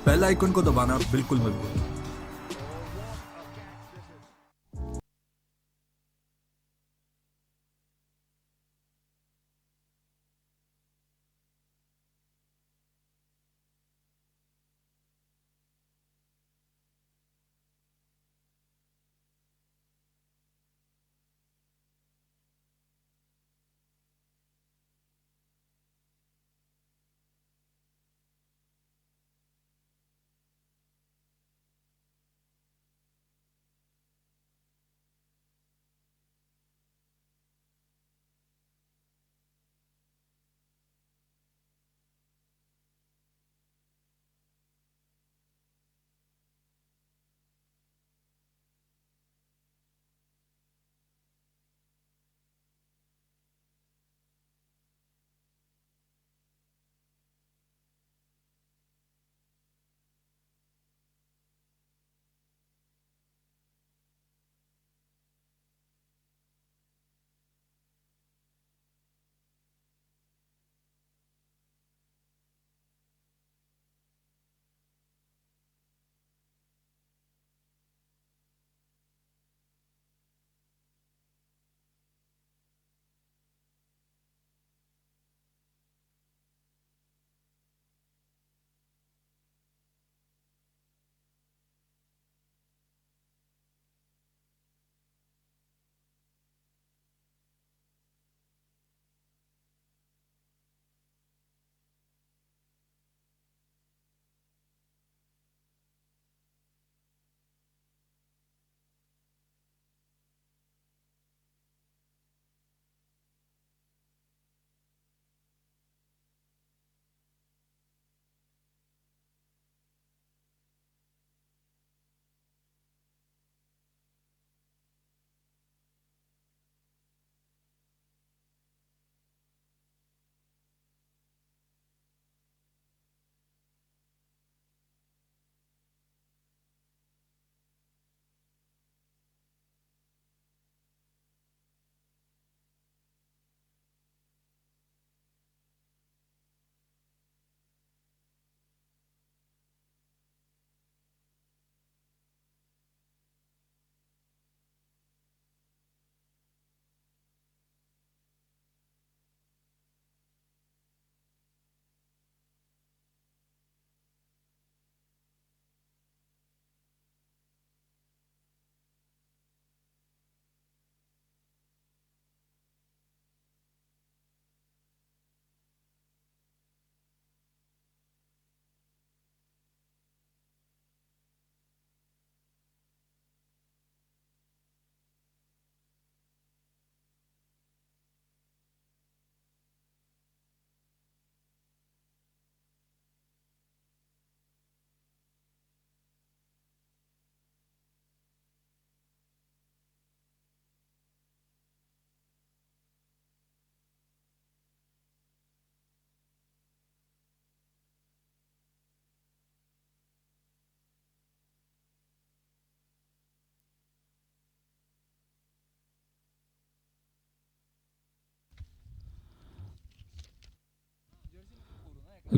Bell icon को दबाना बिल्कुल मत भूलना।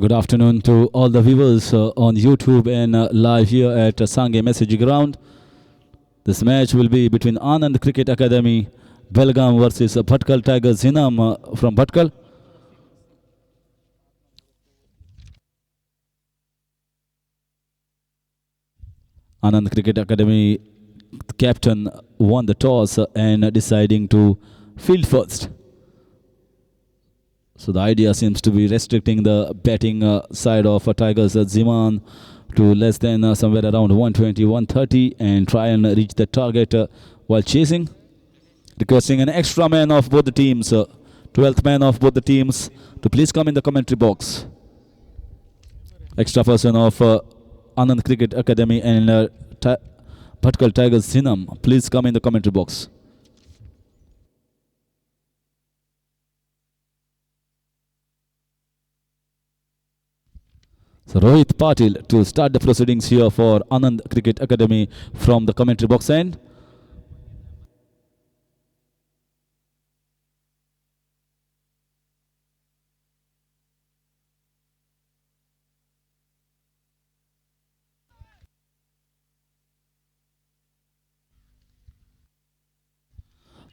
Good afternoon to all the viewers on YouTube and live here at Sanguem Message Ground. This match will be between Anand Cricket Academy, Belgum versus Bhatkal Tigers Zinam from Bhatkal. Anand Cricket Academy captain won the toss and deciding to field first. So the idea seems to be restricting the batting side of Tigers Zimam to less than somewhere around 120, 130 and try and reach the target while chasing. Requesting an extra man of both the teams, 12th man of both the teams to please come in the commentary box. Extra person of Anand Cricket Academy and Bhatkal Tigers Zinam, please come in the commentary box. So Rohit Patil to start the proceedings here for Anand Cricket Academy from the commentary box end.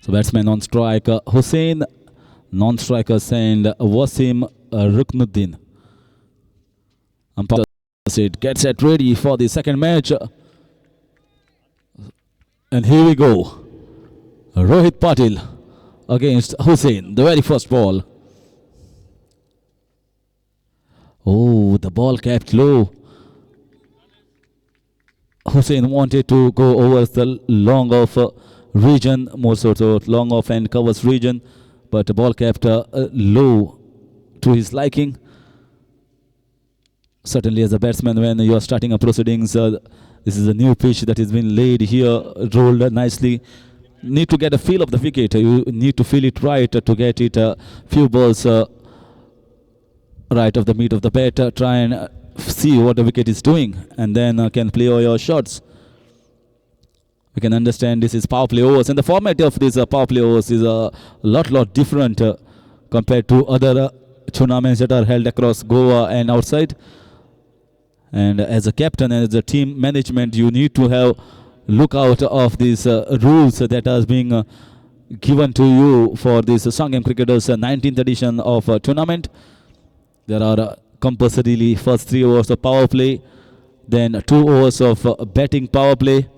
So batsman on strike, Hussein, non-strikers, and Wasim Ruknuddin. Umpire gets it ready for the second match. And here we go. Rohit Patil against Hussein, the very first ball. Oh, the ball kept low. Hussein wanted to go over the long off region, more so to long off and covers region, but the ball kept low to his liking. Certainly as a batsman, when you are starting a proceedings, this is a new pitch that has been laid here, rolled nicely. Need to get a feel of the wicket. You need to feel it right to get it a few balls right of the meat of the bat. Try and see what the wicket is doing, and then can play all your shots. We can understand this is power play overs, and the format of these power play overs is a lot different compared to other tournaments that are held across Goa and outside. And as a captain and as a team management, you need to have look out of these rules that are being given to you for this Sanguem Cricketers 19th edition of tournament. There are compulsorily first 3 overs of power play, then 2 overs of batting power play.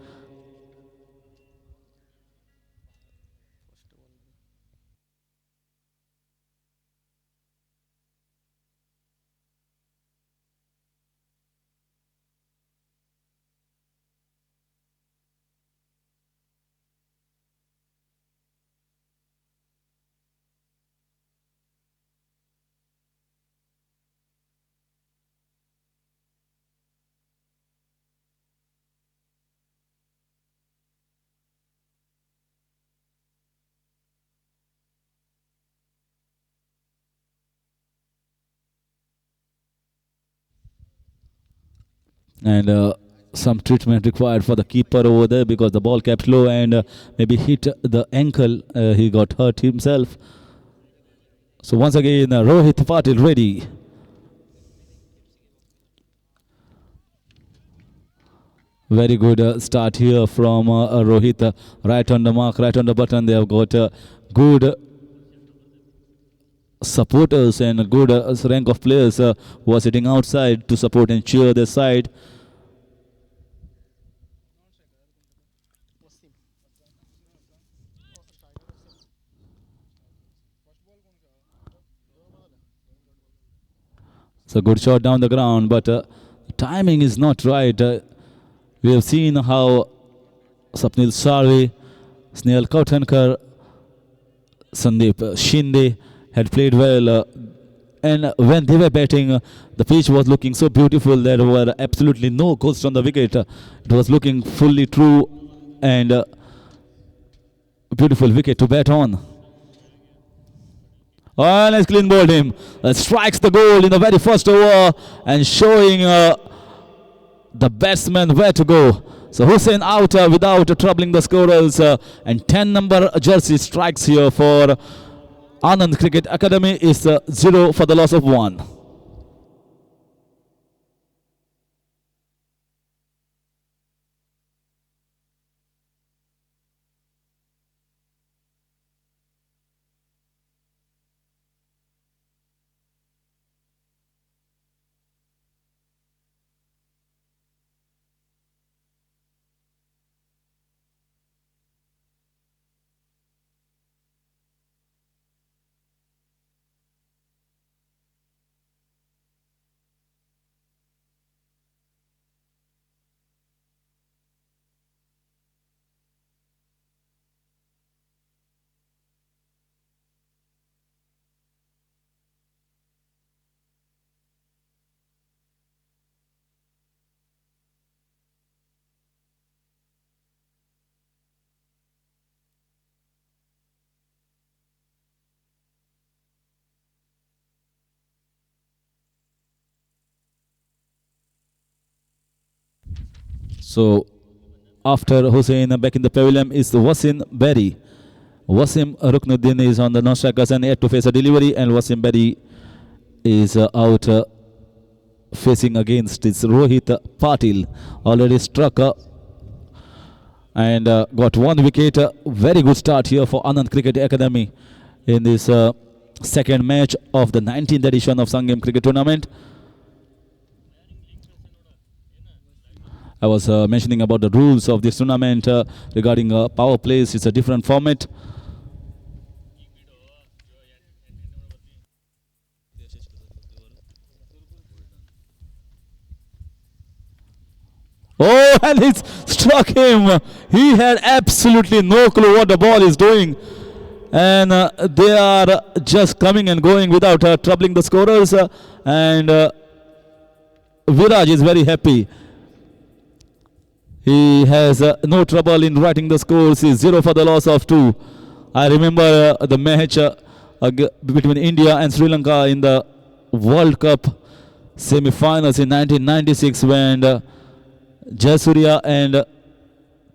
And some treatment required for the keeper over there because the ball kept low and maybe hit the ankle. He got hurt himself. So once again, Rohit Patil ready. Very good start here from Rohit. Right on the mark, right on the button. They have got good supporters and a good rank of players who are sitting outside to support and cheer their side. It's a good shot down the ground, but timing is not right. We have seen how Sapnil Sarve, Snehal Kautankar, Sandeep Shinde had played well. And when they were batting, the pitch was looking so beautiful. There were absolutely no ghosts on the wicket. It was looking fully true and beautiful wicket to bat on. Oh, nice clean bowled him. Strikes the goal in the very first over and showing the batsman where to go. So Hussein out without troubling the scorers. And 10 number jersey strikes here for Anand Cricket Academy is 0 for the loss of 1. So after Hussein back in the pavilion is Wasim Berry. Wasim Ruknuddin is on the non-strikers and yet to face a delivery, and Wasim Berry is out facing against his Rohit Patil. Already struck and got 1 wicket. Very good start here for Anand Cricket Academy in this second match of the 19th edition of Sanguem Cricket Tournament. I was mentioning about the rules of this tournament regarding power plays. It's a different format. Oh, and it struck him. He had absolutely no clue what the ball is doing. And they are just coming and going without troubling the scorers. And Viraj is very happy. He has no trouble in writing the scores. He's 0 for the loss of 2. I remember the match between India and Sri Lanka in the World Cup semi-finals in 1996 when Jayasuriya and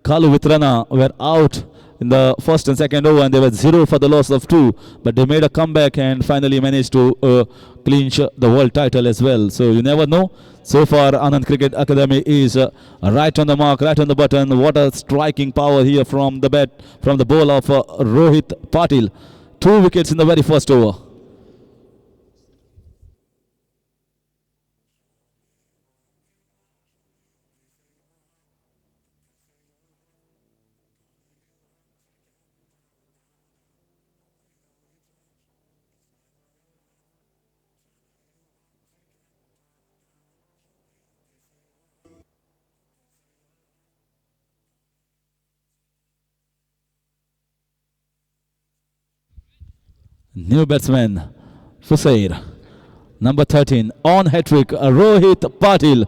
Kalu Vitrana were out in the first and second over, and they were 0 for the loss of 2. But they made a comeback and finally managed to clinch the world title as well. So you never know. So far, Anand Cricket Academy is right on the mark, right on the button. What a striking power here from the ball of Rohit Patil. 2 wickets in the very first over. New batsman, Fusair. Number 13, on hat-trick, Rohit Patil.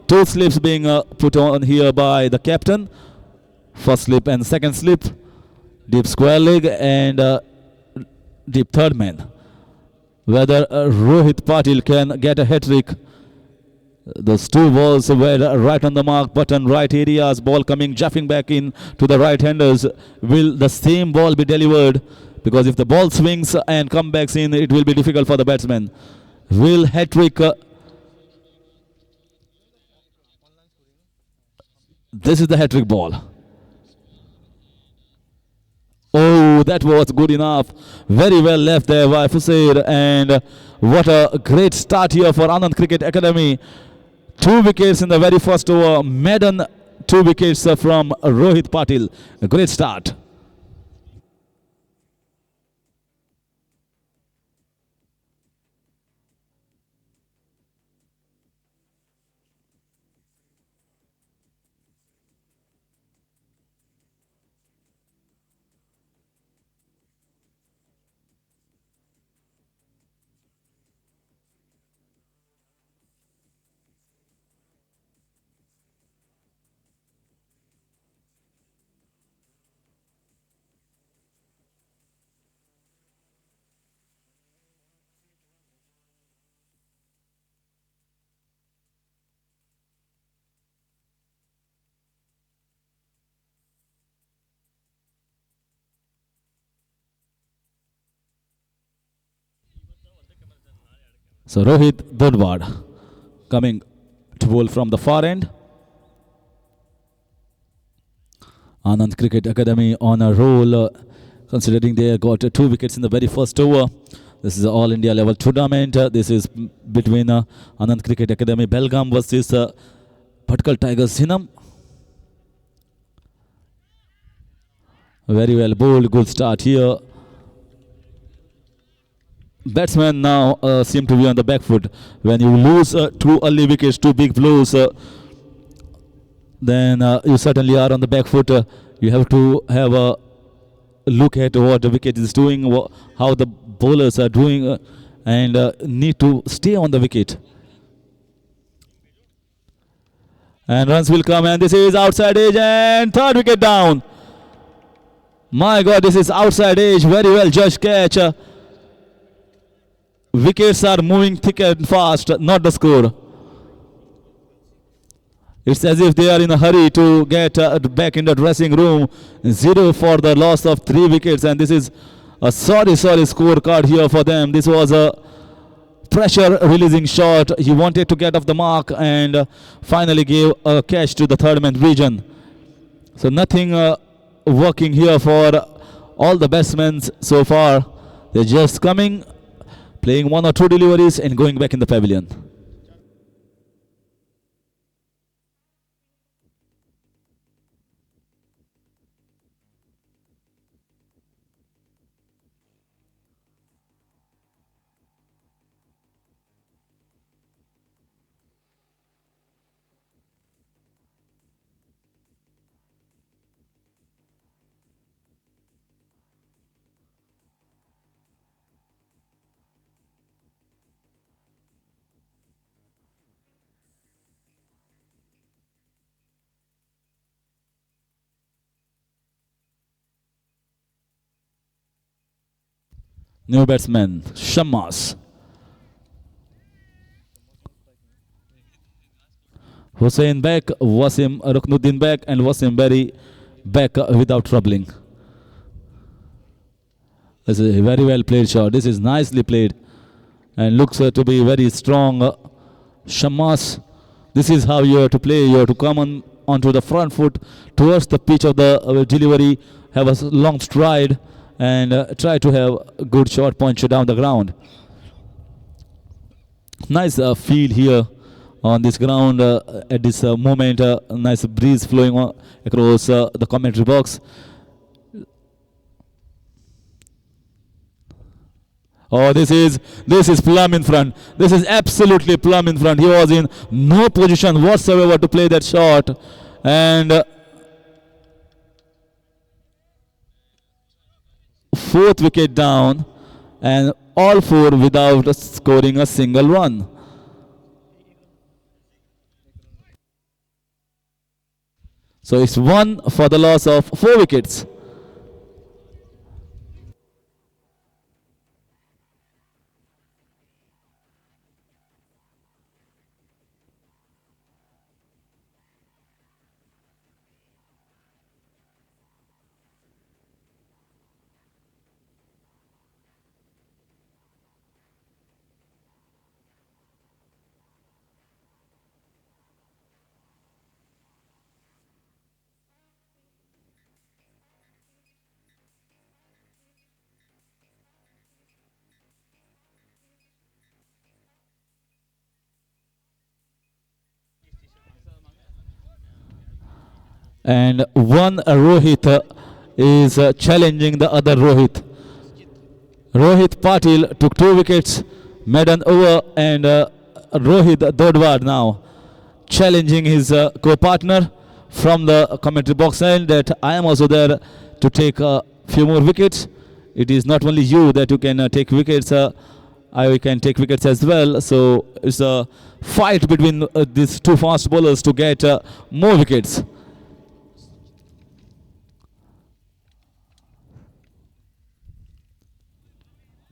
2 slips being put on here by the captain. First slip and second slip. Deep square leg and deep third man. Whether Rohit Patil can get a hat-trick. Those 2 balls were right on the mark, button right areas, ball coming, jaffing back in to the right-handers. Will the same ball be delivered? Because if the ball swings and comes back in, it will be difficult for the batsman. Will hat-trick. This is the hat-trick ball. Oh, that was good enough. Very well left there by Fusair. And what a great start here for Anand Cricket Academy. 2 wickets in the very first over. Maiden 2 wickets from Rohit Patil. A great start. So Rohit Dodwad coming to bowl from the far end. Anand Cricket Academy on a roll, considering they got 2 wickets in the very first over. This is an all India level tournament. This is between Anand Cricket Academy Belgum versus Bhatkal Tigers Zinam. Very well bowled, good start here. Batsmen now seem to be on the back foot. When you lose 2 early wickets, 2 big blows, then you certainly are on the back foot. You have to have a look at what the wicket is doing, how the bowlers are doing, and need to stay on the wicket. And runs will come, and this is outside edge, and 3rd wicket down. My God, this is outside edge. Very well judged catch. Wickets are moving thick and fast, not the score. It's as if they are in a hurry to get back in the dressing room. 0 for the loss of 3 wickets, and this is a sorry scorecard here for them. This was a pressure releasing shot. He wanted to get off the mark and finally gave a catch to the 3rd man region. So nothing working here for all the batsmen so far. They're just coming, playing one or two deliveries and going back in the pavilion. New batsman, Shammas. Hussain back, Wasim Ruknuddin back, and Wasim Berry back without troubling. This is a very well played shot. This is nicely played and looks to be very strong. Shammas, this is how you have to play. You have to come onto the front foot towards the pitch of the delivery, have a long stride, and try to have a good shot punch down the ground. Nice feel here on this ground at this moment. Nice breeze flowing across the commentary box. Oh, this is plumb in front. This is absolutely plumb in front. He was in no position whatsoever to play that shot, and fourth wicket down, and all four without scoring a single run. So it's one for the loss of 4 wickets. And one Rohit is challenging the other Rohit. Rohit Patil took 2 wickets, maiden over, and Rohit Dodwar now challenging his co-partner from the commentary box end that I am also there to take a few more wickets. It is not only you that you can take wickets, I can take wickets as well. So it's a fight between these two fast bowlers to get more wickets.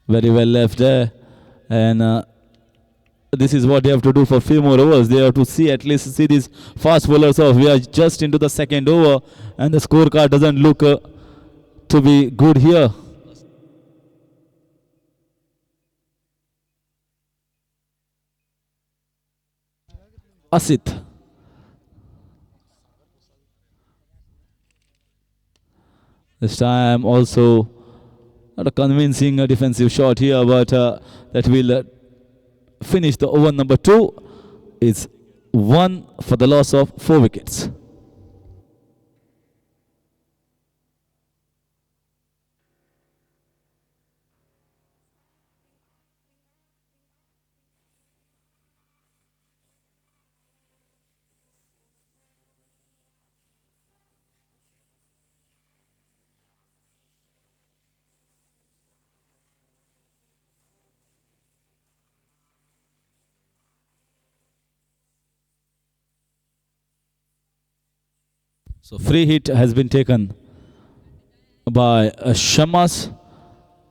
Very well left there, and this is what they have to do for few more overs. They have to at least see these fast bowlers off. We are just into the second over, and the scorecard doesn't look to be good here. Asit. This time also not a convincing defensive shot here, but that will finish the over number 2. It's 1 for the loss of 4 wickets. So free hit has been taken by Shammas,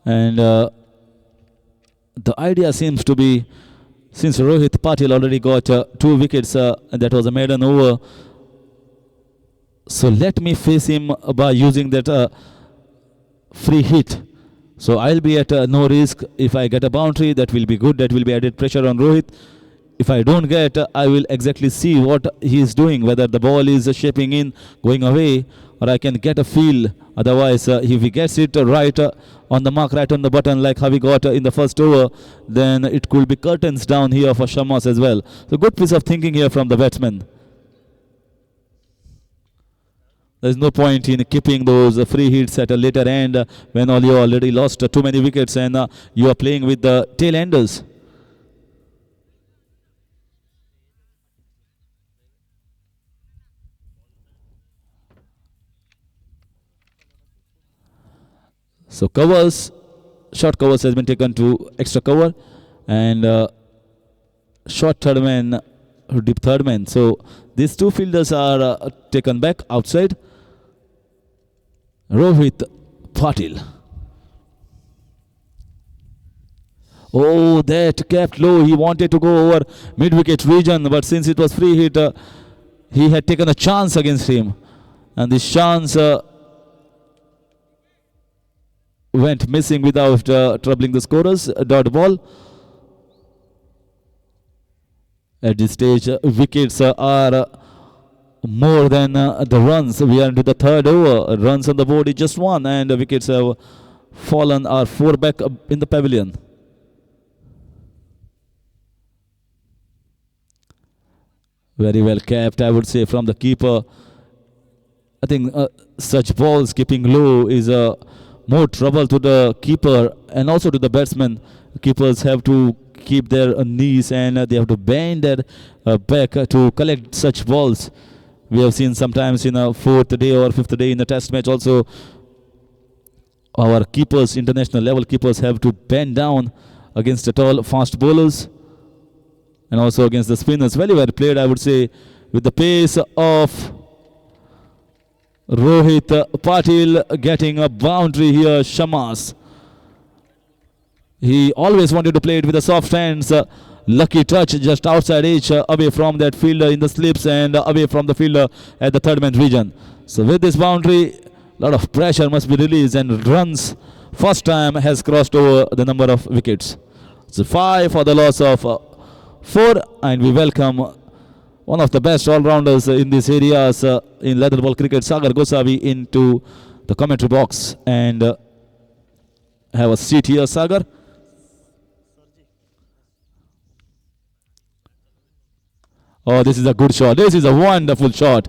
and the idea seems to be, since Rohit Patil already got 2 wickets and that was a maiden over, so let me face him by using that free hit. So I'll be at no risk. If I get a boundary, that will be good. That will be added pressure on Rohit. if I don't get, I will exactly see what he is doing, whether the ball is shaping in, going away, or I can get a feel. Otherwise, if he gets it right on the mark, right on the button, like how he got in the first over, then it could be curtains down here for Shamas as well. So good piece of thinking here from the batsman. There's no point in keeping those free hits at a later end when you already lost too many wickets and you are playing with the tail enders. So covers, short covers has been taken to extra cover, and short third man, deep third man. So these two fielders are taken back outside. Rohit Patil. Oh, that kept low. He wanted to go over mid-wicket region, but since it was free hit, he had taken a chance against him. And this chance went missing without troubling the scorers. Dot ball. At this stage, wickets are more than the runs. We are into the third over. Runs on the board is just one, and wickets have fallen, are four back in the pavilion. Very well kept, I would say, from the keeper. I think such balls keeping low is more trouble to the keeper and also to the batsman. Keepers have to keep their knees and they have to bend their back to collect such balls. We have seen sometimes in a fourth day or fifth day in the test match also, our keepers, international level keepers, have to bend down against the tall fast bowlers and also against the spinners. Very well played, I would say, with the pace of Rohit Patil getting a boundary here. Shamas, he always wanted to play it with the soft hands. Lucky touch just outside edge, away from that fielder in the slips and away from the fielder at the third man region. So with this boundary, a lot of pressure must be released and runs first time has crossed over the number of wickets. So 5 for the loss of 4, and we welcome one of the best all-rounders in these areas in leather ball cricket, Sagar Gosavi, into the commentary box. And have a seat here, Sagar. Oh, this is a good shot. This is a wonderful shot.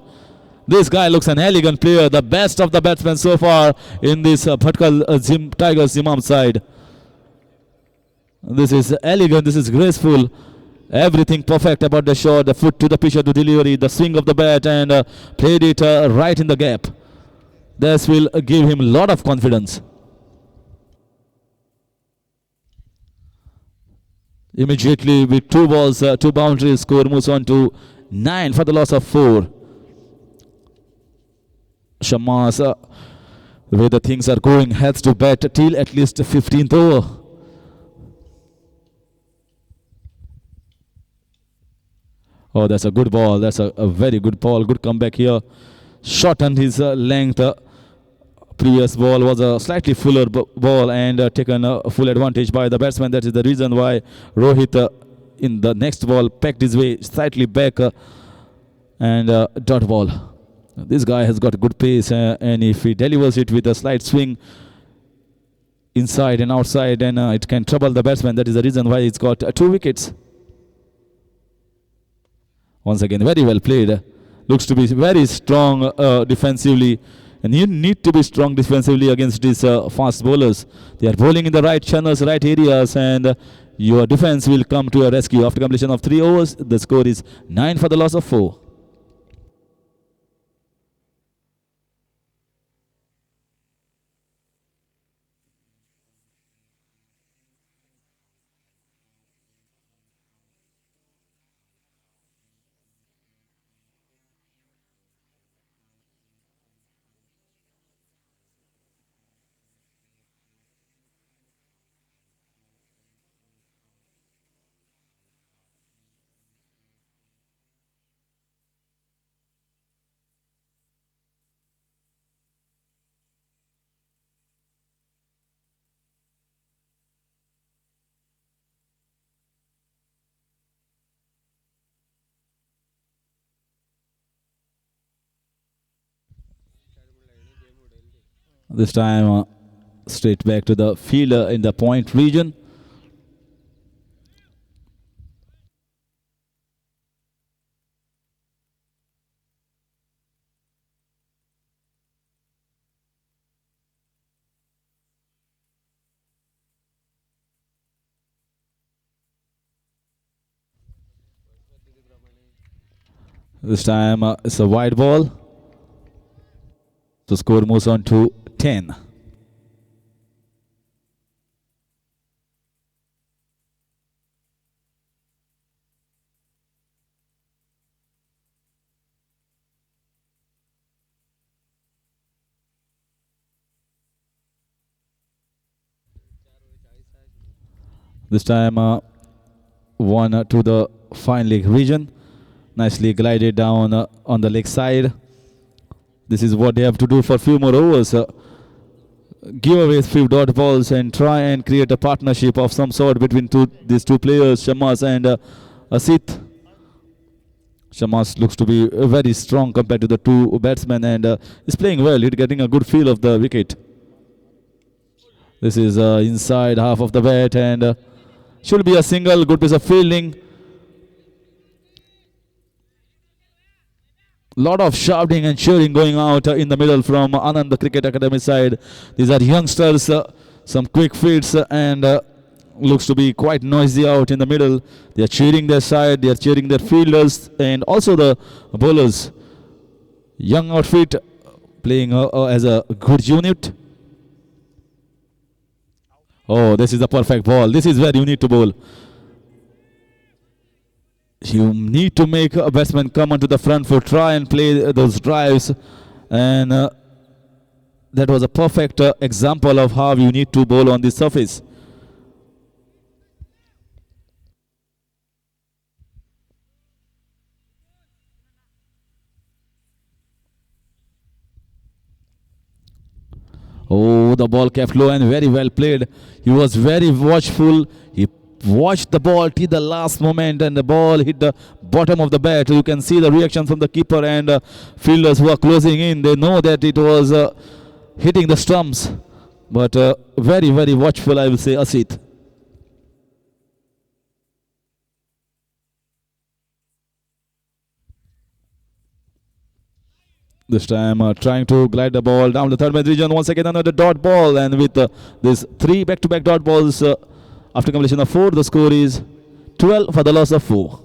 This guy looks an elegant player, the best of the batsmen so far in this Bhatkal Tigers Zimam side. This is elegant, this is graceful. Everything perfect about the shot, the foot to the pitcher to delivery, the swing of the bat, and played it right in the gap. This will give him a lot of confidence. Immediately with 2 balls, 2 boundaries, score moves on to 9 for the loss of 4. Shamas, the way the things are going, has to bat till at least 15th over. Oh, that's a good ball. That's a very good ball. Good comeback here. Shortened his length. Previous ball was a slightly fuller ball and taken full advantage by the batsman. That is the reason why Rohit in the next ball pecked his way slightly back and dot ball. This guy has got a good pace and if he delivers it with a slight swing inside and outside, then it can trouble the batsman. That is the reason why he's got 2 wickets. Once again, very well played. Looks to be very strong defensively. And you need to be strong defensively against these fast bowlers. They are bowling in the right channels, right areas, and your defense will come to your rescue. After completion of 3 overs, the score is 9 for the loss of 4. This time straight back to the fielder in the point region. This time it's a wide ball. So score moves on to 10. This time one to the fine leg region. Nicely glided down on the leg side. This is what they have to do for a few more overs. Give away a few dot balls and try and create a partnership of some sort between these two players, Shamas and Asit. Shamas looks to be very strong compared to the two batsmen and is playing well. He's getting a good feel of the wicket. This is inside half of the bat and should be a single. Good piece of fielding. Lot of shouting and cheering going out in the middle from Anand Cricket Academy side. These are youngsters, some quick feeds and looks to be quite noisy out in the middle. They are cheering their side, they are cheering their fielders and also the bowlers. Young outfit playing as a good unit. Oh, this is a perfect ball. This is where you need to bowl. You need to make a batsman come onto the front foot, try and play those drives, and that was a perfect example of how you need to bowl on this surface. Oh, the ball kept low and very well played. He was very watchful. He watched the ball till the last moment and the ball hit the bottom of the bat. You can see the reaction from the keeper and fielders who are closing in. They know that it was hitting the stumps. But very, very watchful, I will say, Asit. This time trying to glide the ball down the third man region. Once again another dot ball, and with these three back-to-back dot balls after completion of 4, the score is 12 for the loss of 4.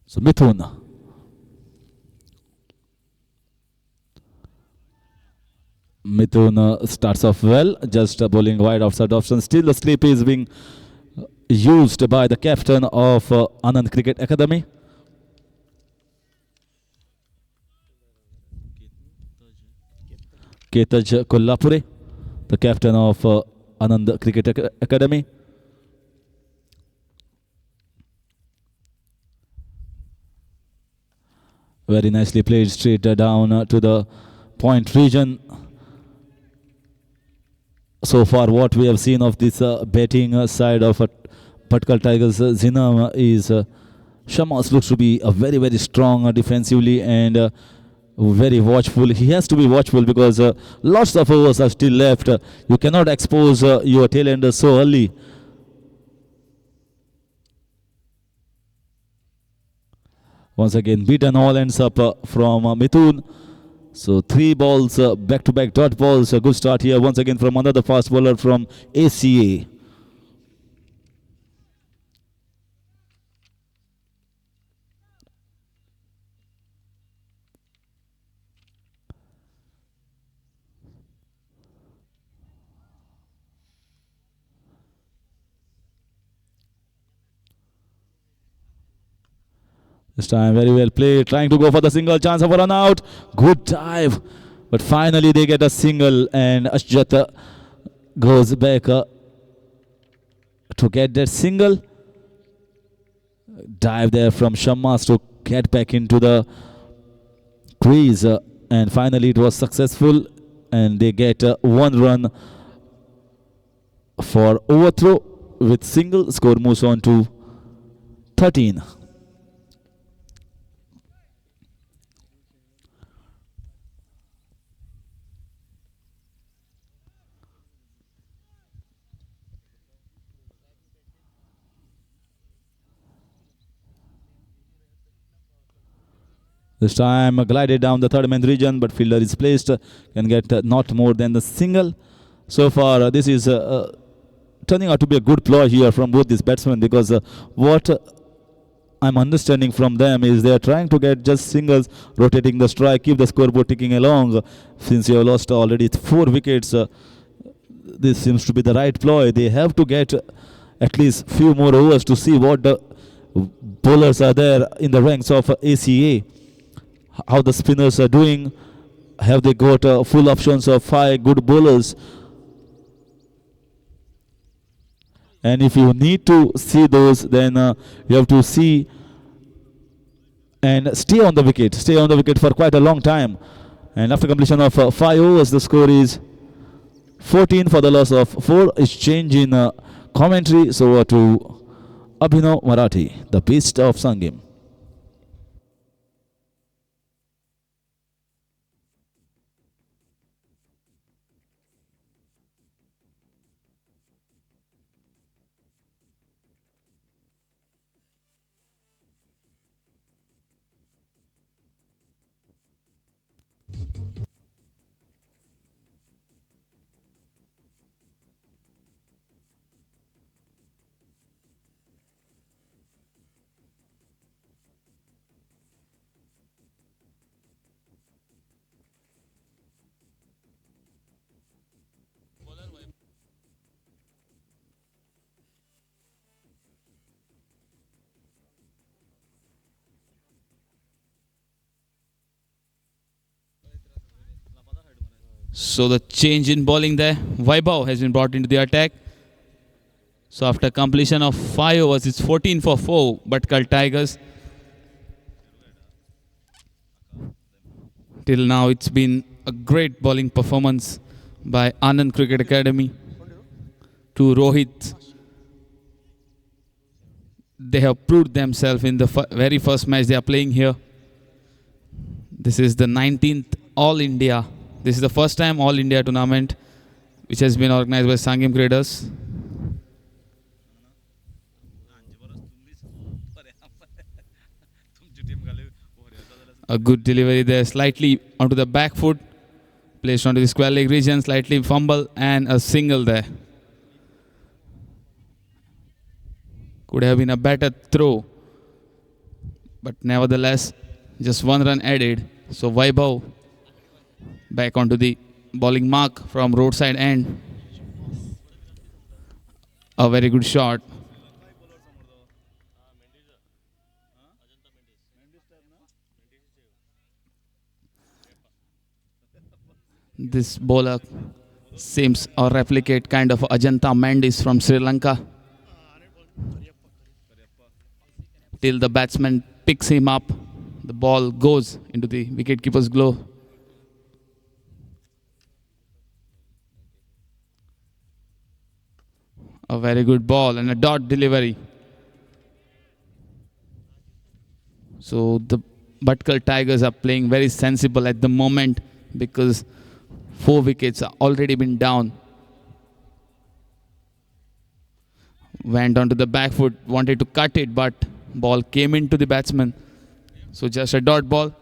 So Mithun. Mithun starts off well, just bowling wide outside option. Still the slip is being used by the captain of Anand Cricket Academy. Ketaj Kolhapur, the captain of Anand Cricket Academy. Very nicely played straight down to the point region. So far what we have seen of this batting side of Bhatkal Tigers Zinam is Shamas looks to be a very, very strong defensively and very watchful. He has to be watchful because lots of overs are still left. You cannot expose your tailenders so early. Once again, beaten all ends up from Mithun. So 3 balls, back-to-back dot balls. A good start here once again from another fast bowler from ACA. This time very well played, trying to go for the single, chance of a run out. Good dive, but finally they get a single and Ashjat goes back to get that single. Dive there from Shammas to get back into the crease and finally it was successful and they get 1 run for overthrow with single. Score moves on to 13. This time glided down the third man region, but fielder is placed, can get not more than the single. So far, this is turning out to be a good ploy here from both these batsmen because what I'm understanding from them is they are trying to get just singles, rotating the strike, keep the scoreboard ticking along. Since you have lost already 4 wickets, this seems to be the right ploy. They have to get at least few more overs to see what the bowlers are there in the ranks of ACA. How the spinners are doing. Have they got full options of 5 good bowlers? And if you need to see those, then you have to see and stay on the wicket. Stay on the wicket for quite a long time. And after completion of 5 overs, the score is 14 for the loss of 4. Is change in commentary. So over to Abhinav Marathi, the beast of Sanguem. So the change in bowling there. Vaibhav has been brought into the attack. So after completion of 5 overs, it's 14 for 4. Bhatkal Tigers. Till now, it's been a great bowling performance by Anand Cricket Academy to Rohit. They have proved themselves in the very first match they are playing here. This is the 19th All India. This is the first time All India tournament which has been organized by Sanguem Graders. A good delivery there, slightly onto the back foot, placed onto the square leg region, slightly fumble and a single there. Could have been a better throw, but nevertheless, just 1 run added. So Vaibhav back onto the bowling mark from roadside end. A very good shot. This bowler seems a replicate kind of Ajanta Mendes from Sri Lanka. Till the batsman picks him up, the ball goes into the wicketkeeper's glove. A very good ball and a dot delivery. So the Bhatkal Tigers are playing very sensible at the moment because 4 wickets are already been down. Went onto the back foot, wanted to cut it, but ball came into the batsman. So just a dot ball.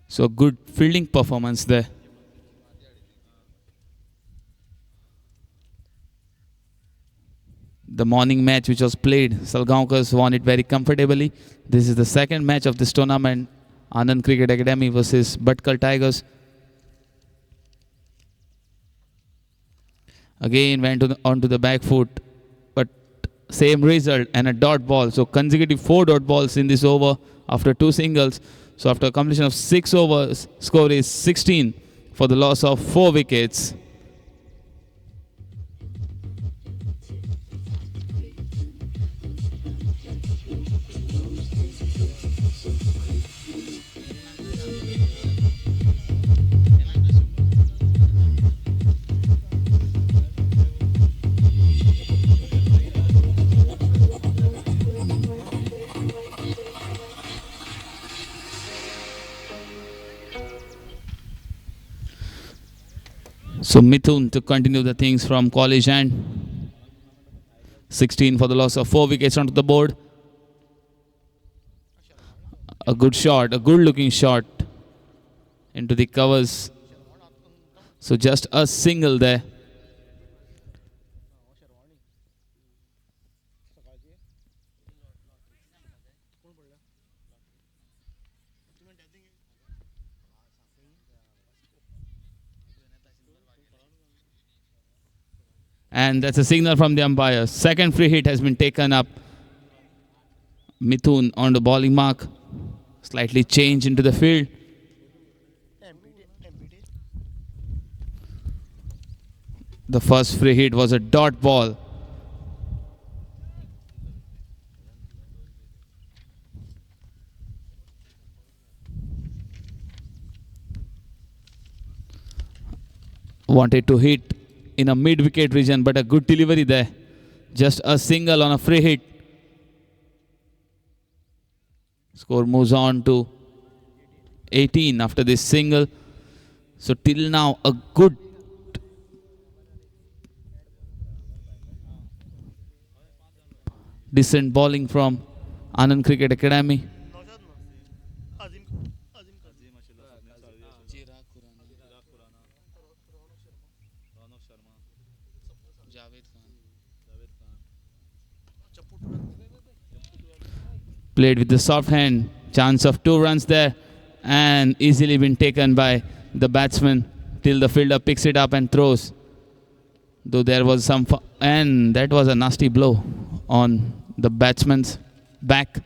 So good fielding performance there. The morning match which was played, Salgaonkars won it very comfortably. This is the second match of this tournament. Anand Cricket Academy versus Bhatkal Tigers. Again went onto the back foot, but same result and a dot ball. So consecutive 4 dot balls in this over after 2 singles. So after completion of 6 overs, score is 16 for the loss of 4 wickets. So Mithun to continue the things from college end. 16 for the loss of 4 wickets onto the board. A good shot, a good looking shot into the covers. So just a single there. And that's a signal from the umpire. Second free hit has been taken up. Mithun on the bowling mark. Slightly change into the field. The first free hit was a dot ball. Wanted to hit in a mid-wicket region, but a good delivery there. Just a single on a free hit. Score moves on to 18 after this single. So till now, a good decent bowling from Anand Cricket Academy. Played with the soft hand. Chance of 2 runs there. And easily been taken by the batsman till the fielder picks it up and throws. Though there was some... and that was a nasty blow on the batsman's back.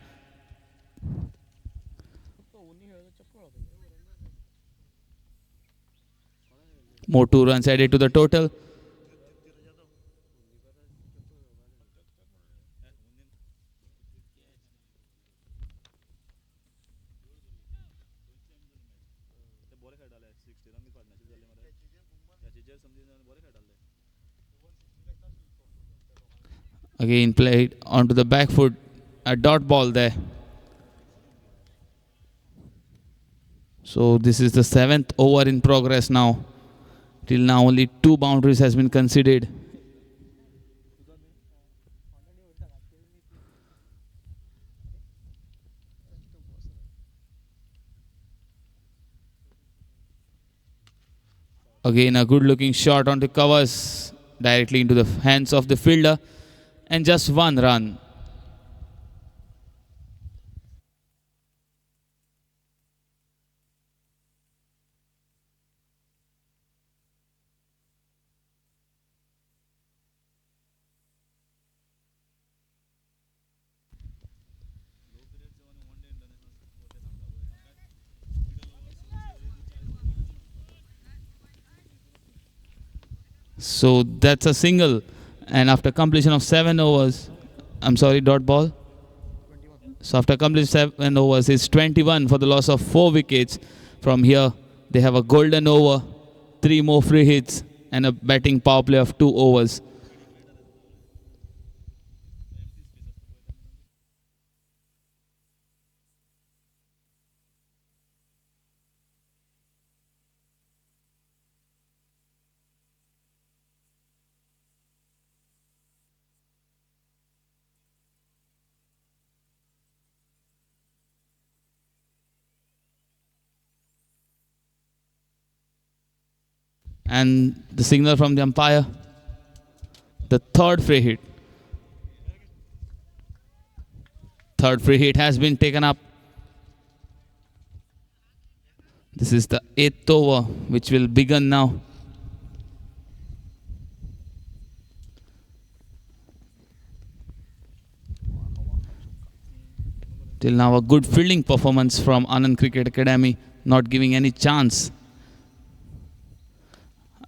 More 2 runs added to the total. Again played onto the back foot. A dot ball there. So this is the 7th over in progress now. Till now only 2 boundaries has been conceded. Again a good looking shot onto covers directly into the hands of the fielder. And just 1 run. So that's a single. And after completion of 7 overs, dot ball. So after completion 7 overs, it's 21 for the loss of 4 wickets. From here, they have a golden over, 3 more free hits, and a batting power play of 2 overs. And the signal from the umpire. The third free hit. Third free hit has been taken up. This is the 8th over, which will begin now. Till now, a good fielding performance from Anand Cricket Academy, not giving any chance.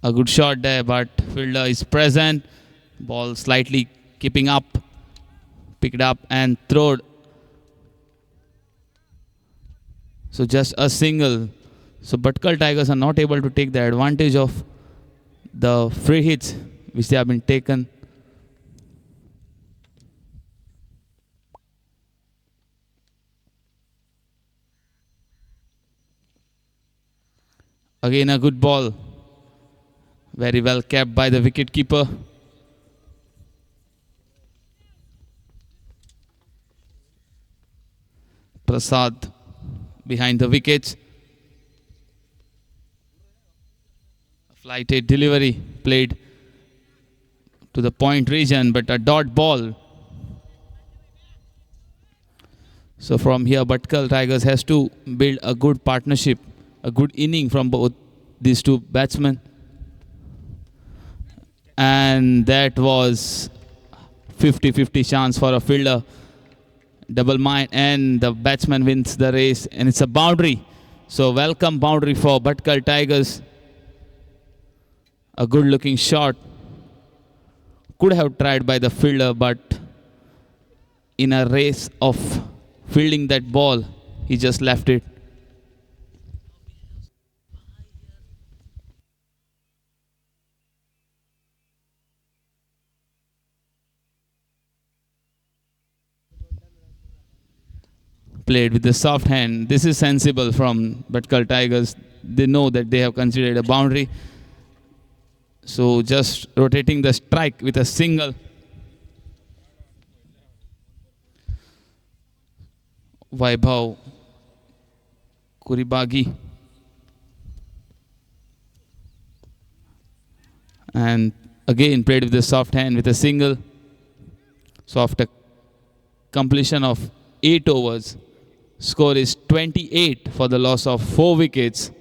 A good shot there, but fielder is present. Ball slightly keeping up. Picked up and thrown. So just a single. So Bhatkal Tigers are not able to take the advantage of the free hits which they have been taken. Again a good ball. Very well kept by the wicketkeeper. Prasad behind the wickets. Flighted delivery played to the point region, but a dot ball. So from here, Bhatkal Tigers has to build a good partnership, a good inning from both these two batsmen. And that was 50-50 chance for a fielder. Double mind, and the batsman wins the race, and it's a boundary. So welcome boundary for Bhatkal Tigers. A good looking shot. Could have tried by the fielder, but in a race of fielding that ball, he just left it. Played with the soft hand. This is sensible from Bhatkal Tigers. They know that they have considered a boundary. So just rotating the strike with a single. Vaibhav Kuribagi. And again played with the soft hand with a single. So after completion of 8 overs, score is 28 for the loss of 4 wickets.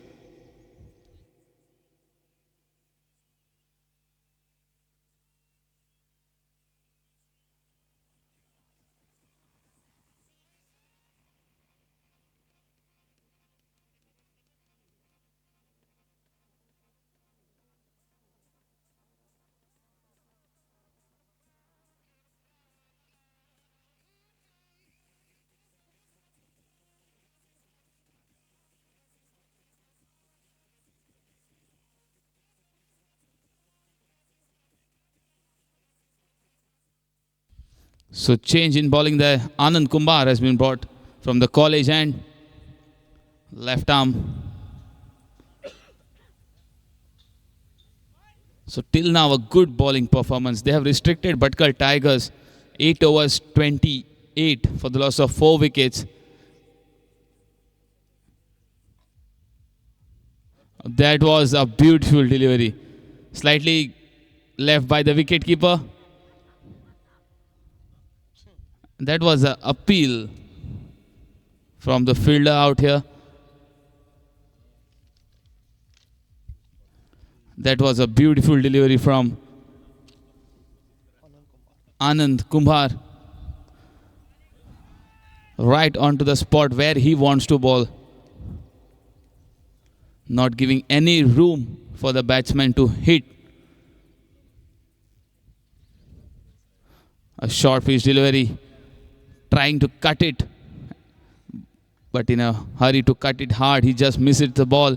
So change in bowling there. Anand Kumar has been brought from the college end. Left arm. So till now a good bowling performance. They have restricted Bhatkal Tigers 8 overs 28 for the loss of 4 wickets. That was a beautiful delivery. Slightly left by the wicketkeeper. That was an appeal from the fielder out here. That was a beautiful delivery from Anand Kumar. Right onto the spot where he wants to bowl. Not giving any room for the batsman to hit. A short pitch delivery. Trying to cut it, but in a hurry to cut it hard, he just missed the ball,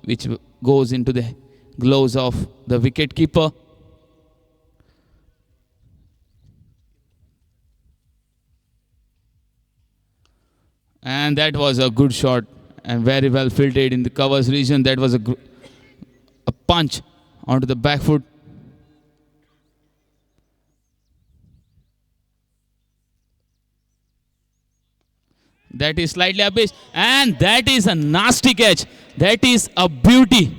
which goes into the gloves of the wicketkeeper. And that was a good shot and very well fielded in the covers region. That was a punch onto the back foot. That is slightly up pitch, and that is a nasty catch. That is a beauty.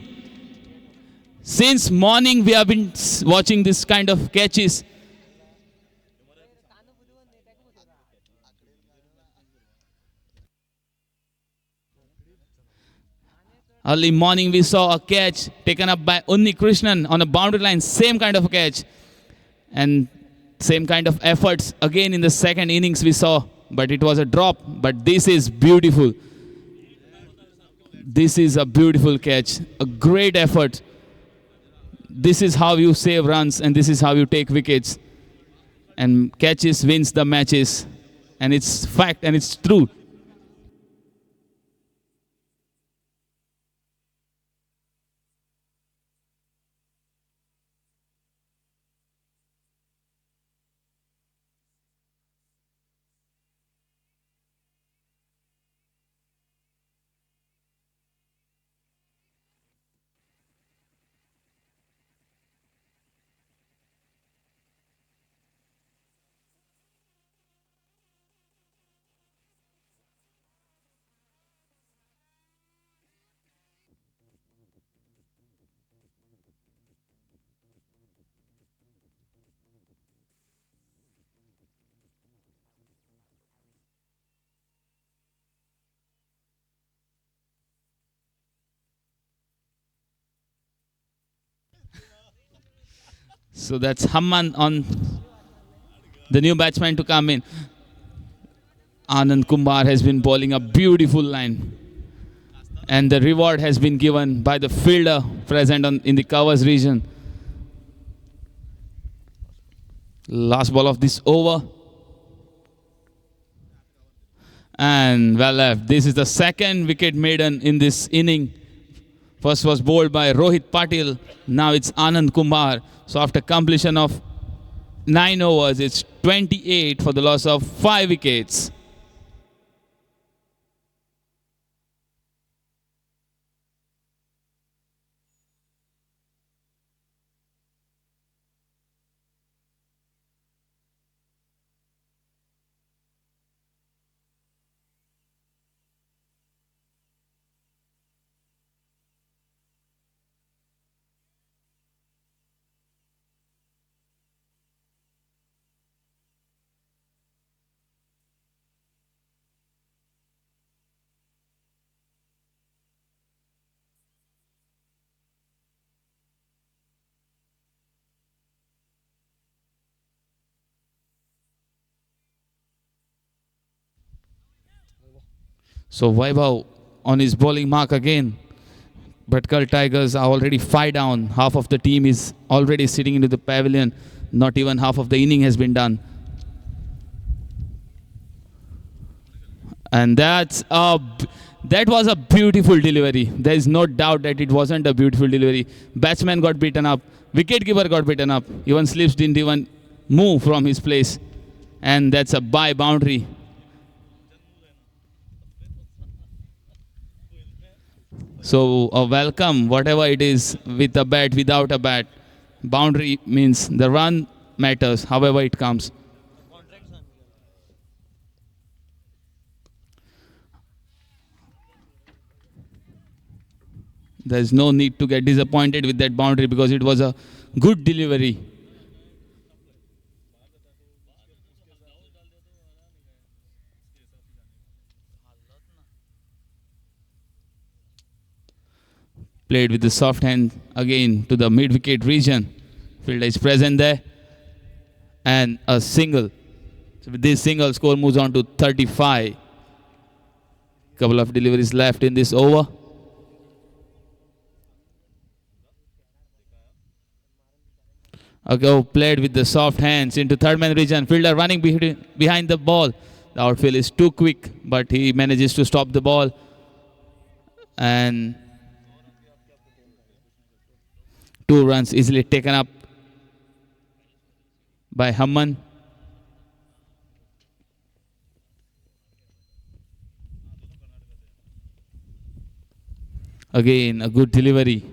Since morning we have been watching this kind of catches. Early morning we saw a catch taken up by Unni Krishnan on a boundary line, same kind of a catch. And same kind of efforts again in the second innings we saw, but it was a drop. But this is beautiful. This is a beautiful catch, a great effort. This is how you save runs and this is how you take wickets. And catches wins the matches. And it's fact and it's true. So that's Hamman on the new batsman to come in. Anand Kumar has been bowling a beautiful line. And the reward has been given by the fielder present in the covers region. Last ball of this over. And well left. This is the second wicket maiden in this inning. First was bowled by Rohit Patil. Now it's Anand Kumar. So after completion of 9 overs, it's 28 for the loss of 5 wickets. So Vaibhav on his bowling mark again. Bhatkal Tigers are already 5 down. Half of the team is already sitting into the pavilion. Not even half of the inning has been done. And that was a beautiful delivery. There is no doubt that it wasn't a beautiful delivery. Batsman got beaten up. Wicketkeeper got beaten up. Even Slips didn't even move from his place. And that's a by boundary. So a welcome, whatever it is, with a bat, without a bat. Boundary means the run matters, however it comes. There's no need to get disappointed with that boundary because it was a good delivery. Played with the soft hand again to the mid-wicket region. Fielder is present there. And a single. So with this single, score moves on to 35. Couple of deliveries left in this over. Okay, played with the soft hands into third man region. Fielder running behind the ball. The outfield is too quick, but he manages to stop the ball. And 2 runs easily taken up by Hamman. Again, a good delivery.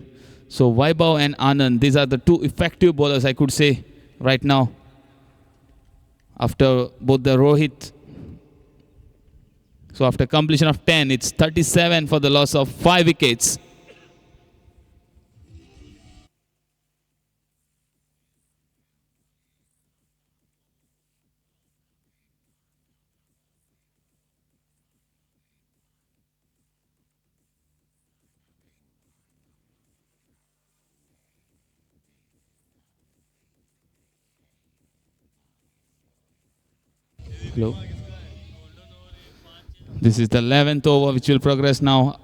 So Vaibhav and Anand, these are the 2 effective bowlers, I could say, right now. After both the Rohit. So after completion of 10, it's 37 for the loss of 5 wickets. Hello. This is the 11th over which will progress now.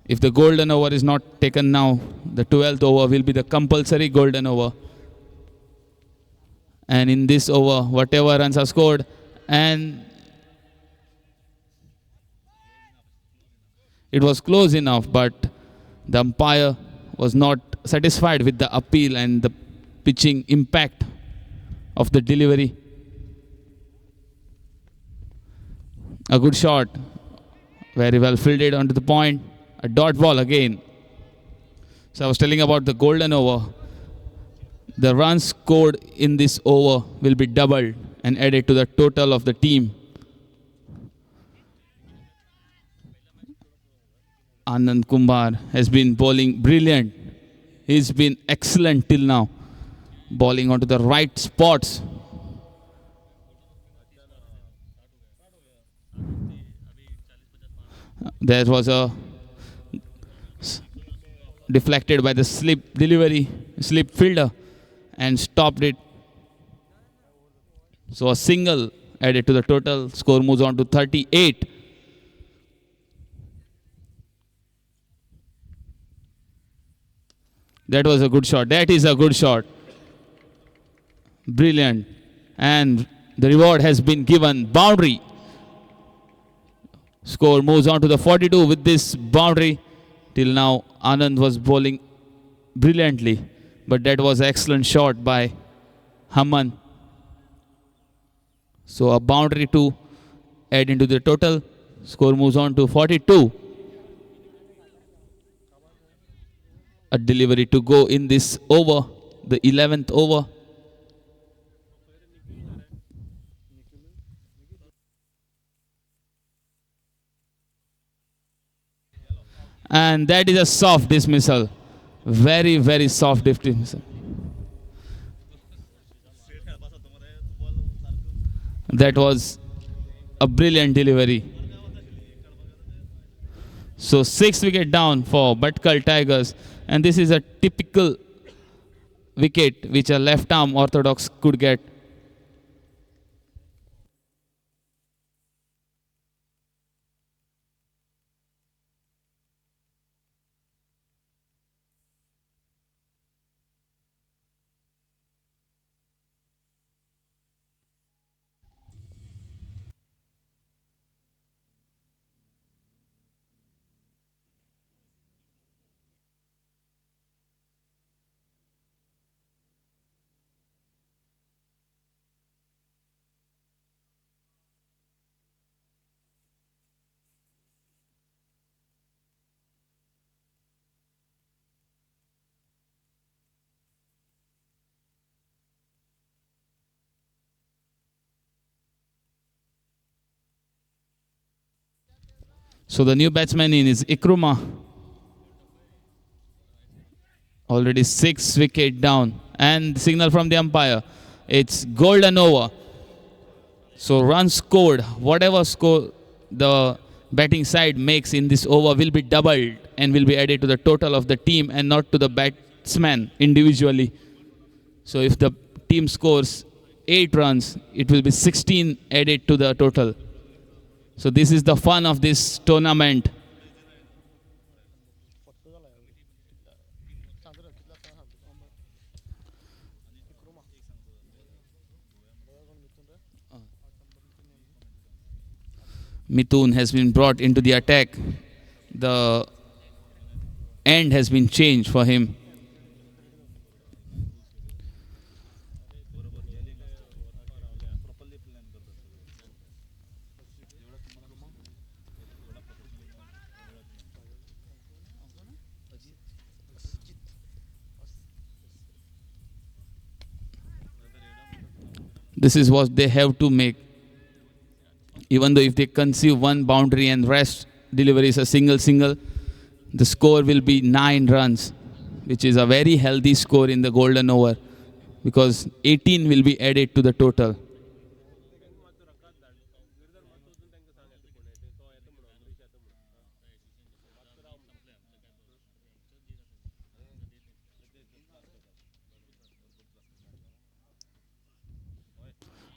If the golden over is not taken now, the 12th over will be the compulsory golden over. And in this over, whatever runs are scored, and it was close enough, but the umpire was not satisfied with the appeal and the pitching impact of the delivery. A good shot, very well fielded onto the point, a dot ball again. So I was telling about the golden over. The runs scored in this over will be doubled and added to the total of the team. Anand Kumbar has been bowling brilliant. He's been excellent till now. Bowling onto the right spots. There was a deflected by the slip delivery, slip fielder, and stopped it. So a single added to the total. Score moves on to 38. That was a good shot. That is a good shot. Brilliant. And the reward has been given. Boundary. Score moves on to the 42 with this boundary. Till now, Anand was bowling brilliantly. But that was an excellent shot by HEMANT. So a boundary to add into the total. Score moves on to 42. A delivery to go in this over, the 11th over. And that is a soft dismissal. Very, very soft dismissal. That was a brilliant delivery. So 6 wicket down for Bhatkal Tigers. And this is a typical wicket which a left arm orthodox could get. So the new batsman in is Ikruma. Already 6 wicket down. And signal from the umpire. It's golden over. So runs scored, whatever score the batting side makes in this over will be doubled and will be added to the total of the team and not to the batsman individually. So if the team scores 8 runs, it will be 16 added to the total. So this is the fun of this tournament. Mithun has been brought into the attack. The end has been changed for him. This is what they have to make. Even though if they conceive one boundary and rest delivery is a single, the score will be 9 runs, which is a very healthy score in the golden over because 18 will be added to the total.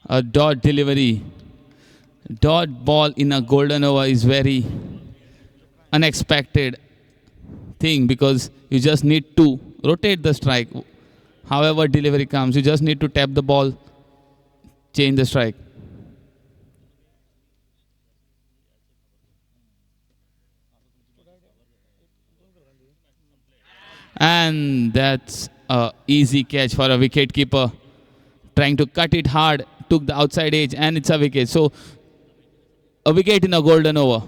A dot delivery Dot ball in a golden over is very unexpected thing because you just need to rotate the strike. However delivery comes, you just need to tap the ball, change the strike. And that's a easy catch for a wicket keeper. Trying to cut it hard, took the outside edge, and it's a wicket. So a wicket in a golden over.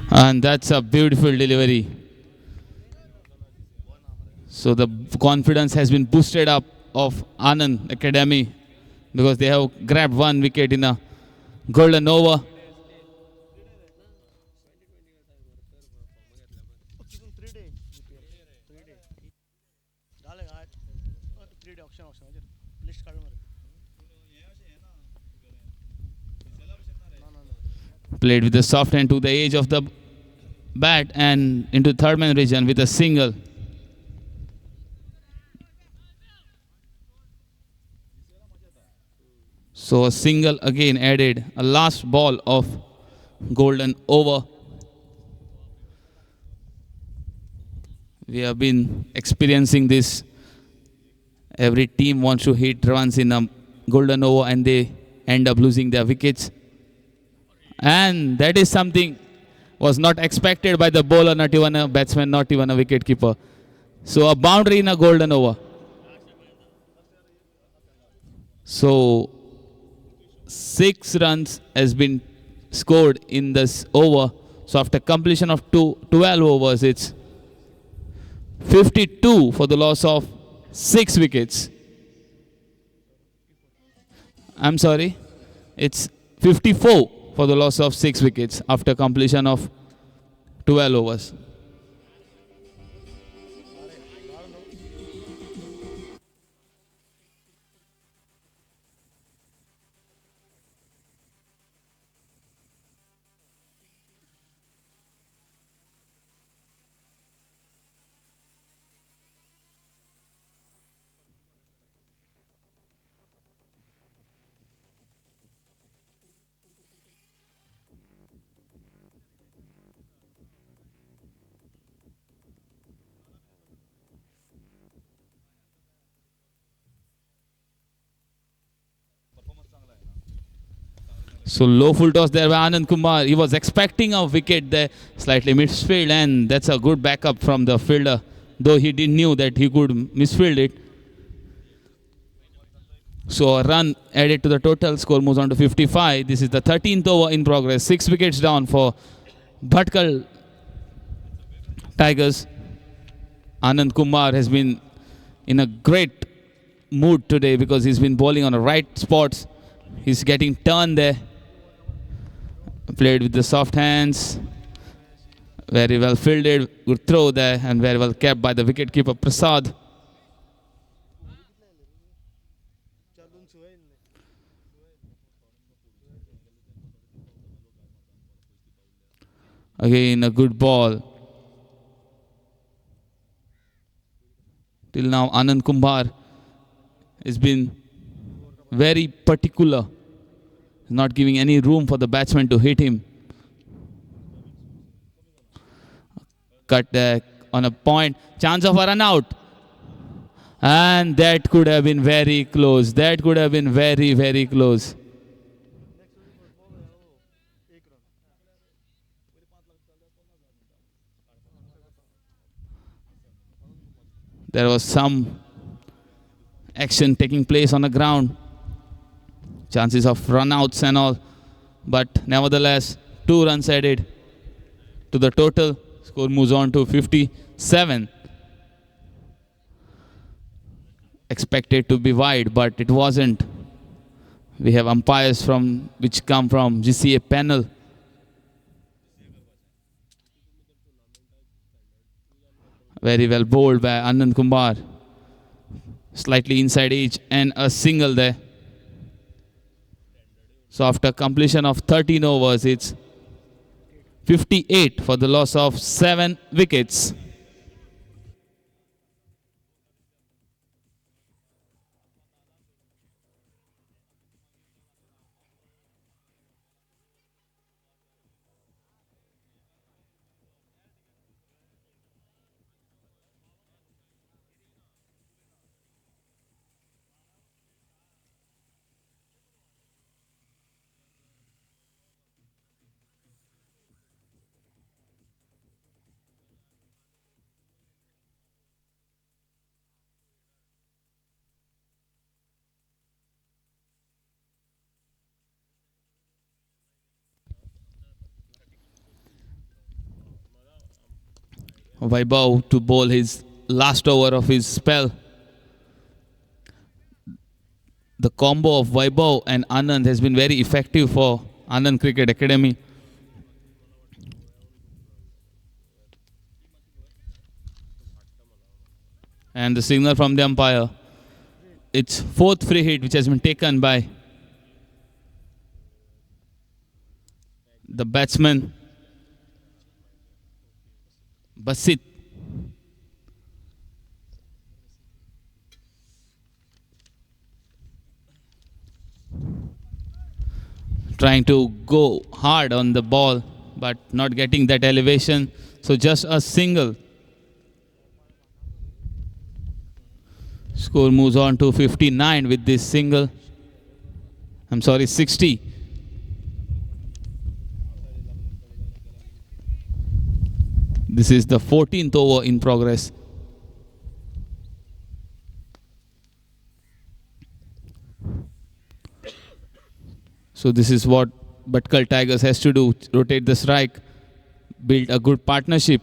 And that's a beautiful delivery. So the confidence has been boosted up of Anand Academy because they have grabbed one wicket in a golden over. Played with the soft hand to the edge of the bat and into third man region with a single. So a single again added, a last ball of golden over. We have been experiencing this. Every team wants to hit runs in a golden over and they end up losing their wickets. And that is something was not expected by the bowler, not even a batsman, not even a wicket keeper. So a boundary in a golden over. So 6 runs has been scored in this over. So after completion of 12 overs, it's 52 for the loss of 6 wickets. I'm sorry, it's 54 for the loss of 6 wickets after completion of 12 overs. So low full toss there by Anand Kumar. He was expecting a wicket there, slightly misfield, and that's a good backup from the fielder, though he didn't knew that he could misfield it. So a run added to the total, score moves on to 55. This is the 13th over in progress. 6 wickets down for Bhatkal Tigers. Anand Kumar has been in a great mood today because he's been bowling on the right spots. He's getting turned there. Played with the soft hands. Very well fielded. Good throw there and very well kept by the wicketkeeper Prasad. Again a good ball. Till now Anand Kumar has been very particular, not giving any room for the batsman to hit him. Cut on a point, chance of a run out. And that could have been very close. That could have been very, very close. There was some action taking place on the ground. Chances of run-outs and all. But nevertheless, 2 runs added to the total. Score moves on to 57. Expected to be wide, but it wasn't. We have umpires which come from GCA panel. Very well bowled by Anand Kumar. Slightly inside edge and a single there. So after completion of 13 overs, it's 58 for the loss of 7 wickets. Vaibhav to bowl his last over of his spell. The combo of Vaibhav and Anand has been very effective for Anand Cricket Academy. And the signal from the umpire. It's 4th free hit which has been taken by the batsman Basit. Trying to go hard on the ball, but not getting that elevation. So just a single. Score moves on to 59 with this single. 60. This is the 14th over in progress. So this is what Bhatkal Tigers has to do. Rotate the strike, build a good partnership.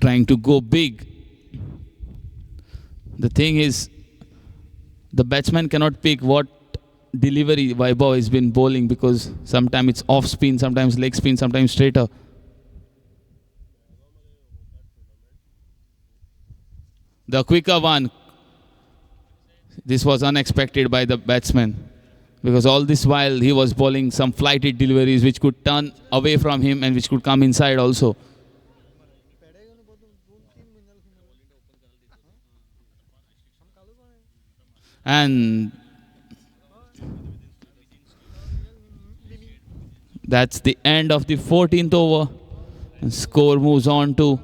Trying to go big. The thing is, the batsman cannot pick what delivery Vaibhav has been bowling, because sometimes it's off spin, sometimes leg spin, sometimes straighter. The quicker one. This was unexpected by the batsman, because all this while he was bowling some flighted deliveries which could turn away from him and which could come inside also. And that's the end of the 14th over. And score moves on to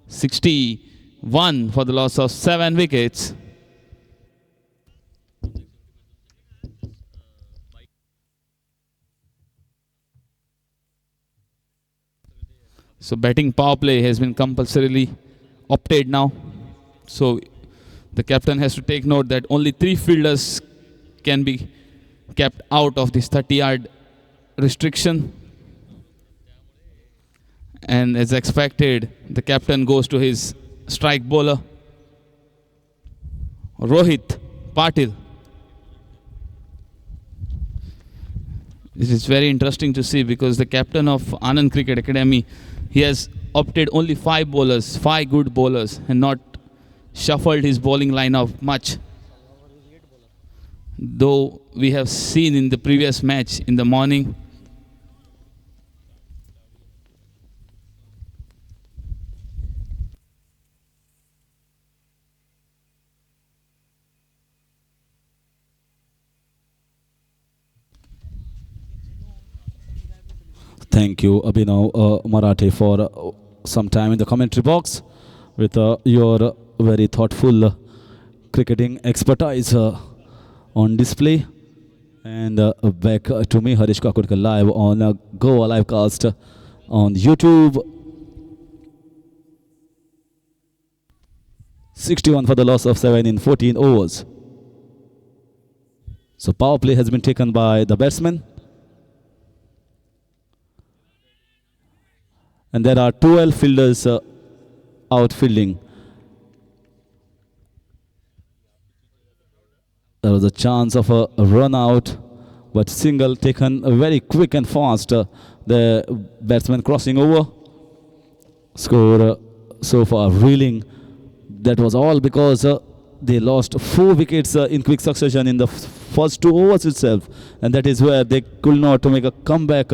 61 for the loss of 7 wickets. So batting power play has been compulsorily opted now. So the captain has to take note that only 3 fielders can be kept out of this 30-yard restriction. And as expected, the captain goes to his strike bowler, Rohit Patil. This is very interesting to see, because the captain of Anand Cricket Academy, he has opted only 5 bowlers, 5 good bowlers, and not shuffled his bowling lineup much. Though we have seen in the previous match in the morning, Thank you, Abhinav Marathi, for some time in the commentary box with your very thoughtful cricketing expertise on display. And back to me, Harish Kakurkar, live on Goa Livecast on YouTube. 61 for the loss of 7 in 14 overs. So power play has been taken by the batsman. And there are 12 fielders outfielding. There was a chance of a run out, but single taken very quick and fast. The batsman crossing over. Score so far reeling. That was all because they lost 4 wickets in quick succession in the first 2 overs itself. And that is where they could not make a comeback.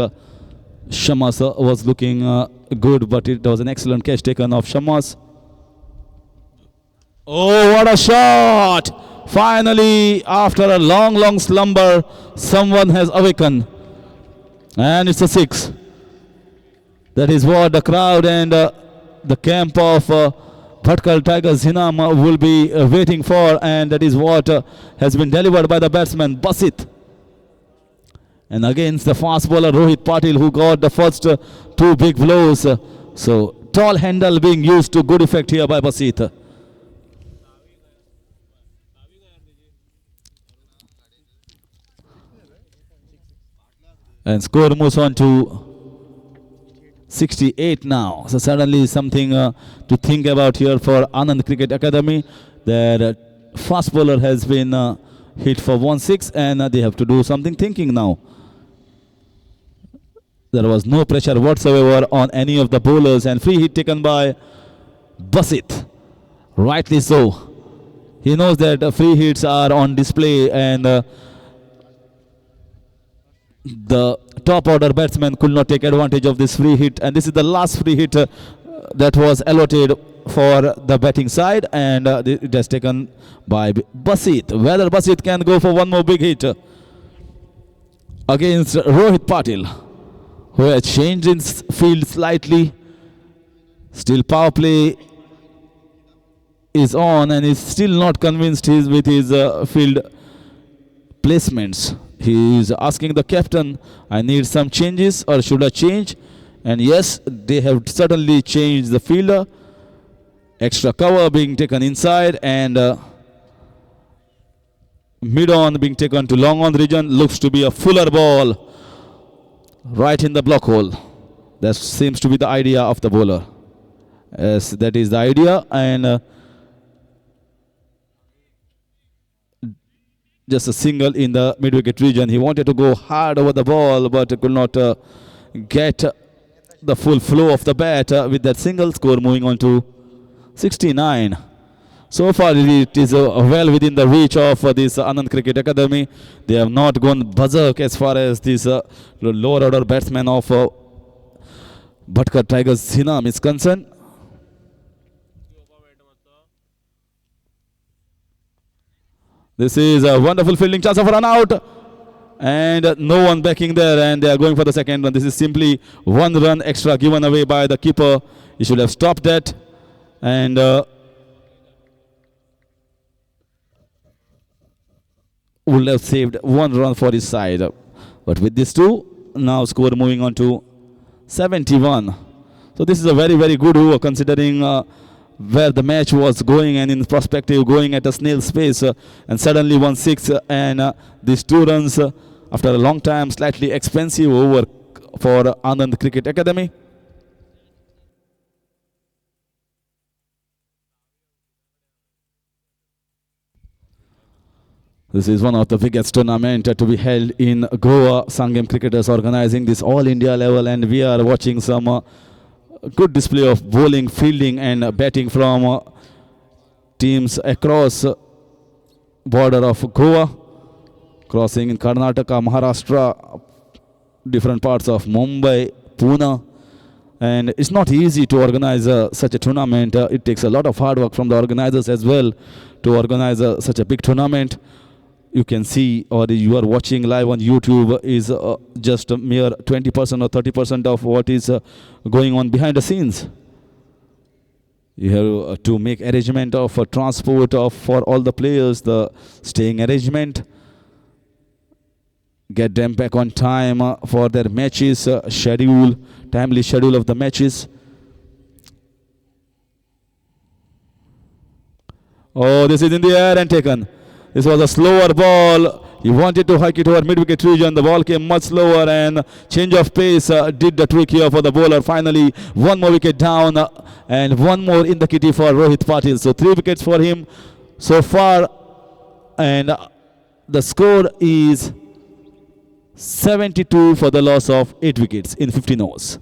Shamas was looking good, but it was an excellent catch taken off Shamas. Oh, what a shot! Finally, after a long slumber, someone has awakened. And it's a 6. That is what the crowd and the camp of Bhatkal Tigers Zinam will be waiting for. And that is what has been delivered by the batsman, Basit. And against the fast bowler, Rohit Patil, who got the first 2 big blows. So, tall handle being used to good effect here by Basit. And score moves on to 68 now. So suddenly something to think about here for Anand Cricket Academy. Their fast bowler has been hit for 1-6 and they have to do something thinking now. There was no pressure whatsoever on any of the bowlers, and free hit taken by Basit. Rightly so. He knows that free hits are on display, and the top order batsman could not take advantage of this free hit, and this is the last free hit that was allotted for the batting side, and it has taken by Basit. Whether Basit can go for one more big hit against Rohit Patil, who has changed his field slightly. Still power play is on, and is still not convinced with his field placements. He is asking the captain, I need some changes, or should I change? And yes, they have certainly changed the fielder. Extra cover being taken inside, and mid-on being taken to long-on region. Looks to be a fuller ball right in the block hole. That seems to be the idea of the bowler. Yes, that is the idea, and just a single in the mid-wicket region. He wanted to go hard over the ball, but could not get the full flow of the bat with that single. Score moving on to 69. So far it is well within the reach of this Anand Cricket Academy. They have not gone berserk as far as this lower order batsman of Bhatkal Tigers Zinam is concerned. This is a wonderful fielding chance of a run out, and no one backing there, and they are going for the second run. This is simply 1 run extra given away by the keeper. He should have stopped that, and would have saved 1 run for his side. But with this 2, now score moving on to 71. So this is a very good over, considering where the match was going, and in perspective going at a snail's pace, and suddenly 1-6, and these 2 runs after a long time, slightly expensive over for Anand Cricket Academy. This is one of the biggest tournaments to be held in Goa. Sanguem cricketers organizing this all India level, and we are watching some good display of bowling, fielding and batting from teams across border of Goa, crossing in Karnataka, Maharastra, different parts of Mumbai, Pune. And it's not easy to organize such a tournament. It takes a lot of hard work from the organizers as well to organize such a big tournament. you can see or you are watching live on YouTube is just a mere 20% or 30% of what is going on behind the scenes. You have to make arrangement of transport of for all the players, the staying arrangement, get them back on time for their matches, timely schedule of the matches. Oh, this is in the air and taken. This was a slower ball. He wanted to hike it over mid-wicket region. The ball came much slower and change of pace did the trick here for the bowler. Finally, one more wicket down and one more in the kitty for Rohit Patil. So 3 wickets for him so far. And the score is 72 for the loss of 8 wickets in 15 overs.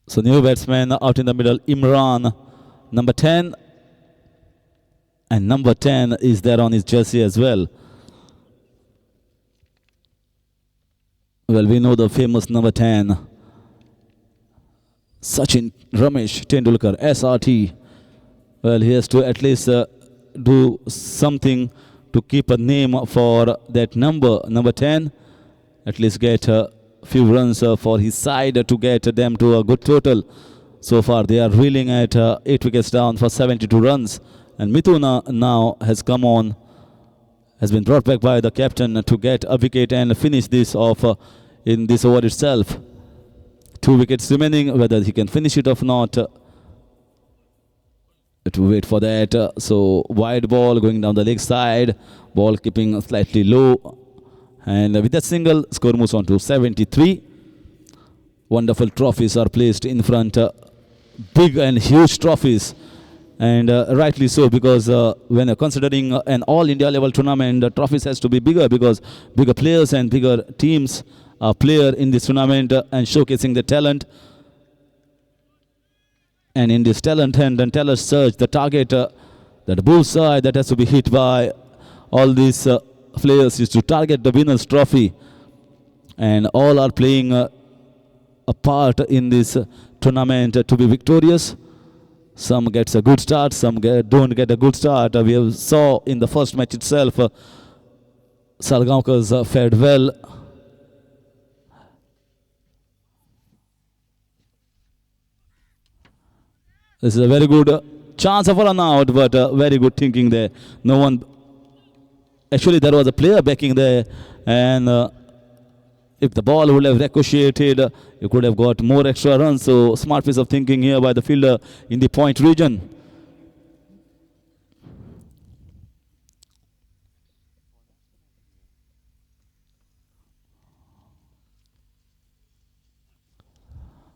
So new batsman out in the middle, Imran, number 10. And number 10 is there on his jersey as well. Well, we know the famous number 10. Sachin Ramesh Tendulkar, SRT. Well, he has to at least do something to keep a name for that number 10. At least get a few runs for his side to get them to a good total. So far, they are reeling at 8 wickets down for 72 runs. And Mithuna now has come on, has been brought back by the captain to get a wicket and finish this off in this over itself. 2 wickets remaining, whether he can finish it or not. To wait for that. So wide ball going down the leg side, ball keeping slightly low. And with that single, score moves on to 73. Wonderful trophies are placed in front. Big and huge trophies. And rightly so, because when considering an all-India level tournament, the trophies has to be bigger because bigger players and bigger teams are player in this tournament and showcasing the talent. And in this talent and talent search, the target, that bullseye that has to be hit by all these players is to target the winner's trophy. And all are playing a part in this tournament to be victorious. Some gets a good start, some don't get a good start. We have saw in the first match itself, Salgaonkars fared well. This is a very good chance of a run out, but very good thinking there. No one, actually there was a player backing there, and if the ball would have ricocheted, you could have got more extra runs. So smart piece of thinking here by the fielder in the point region.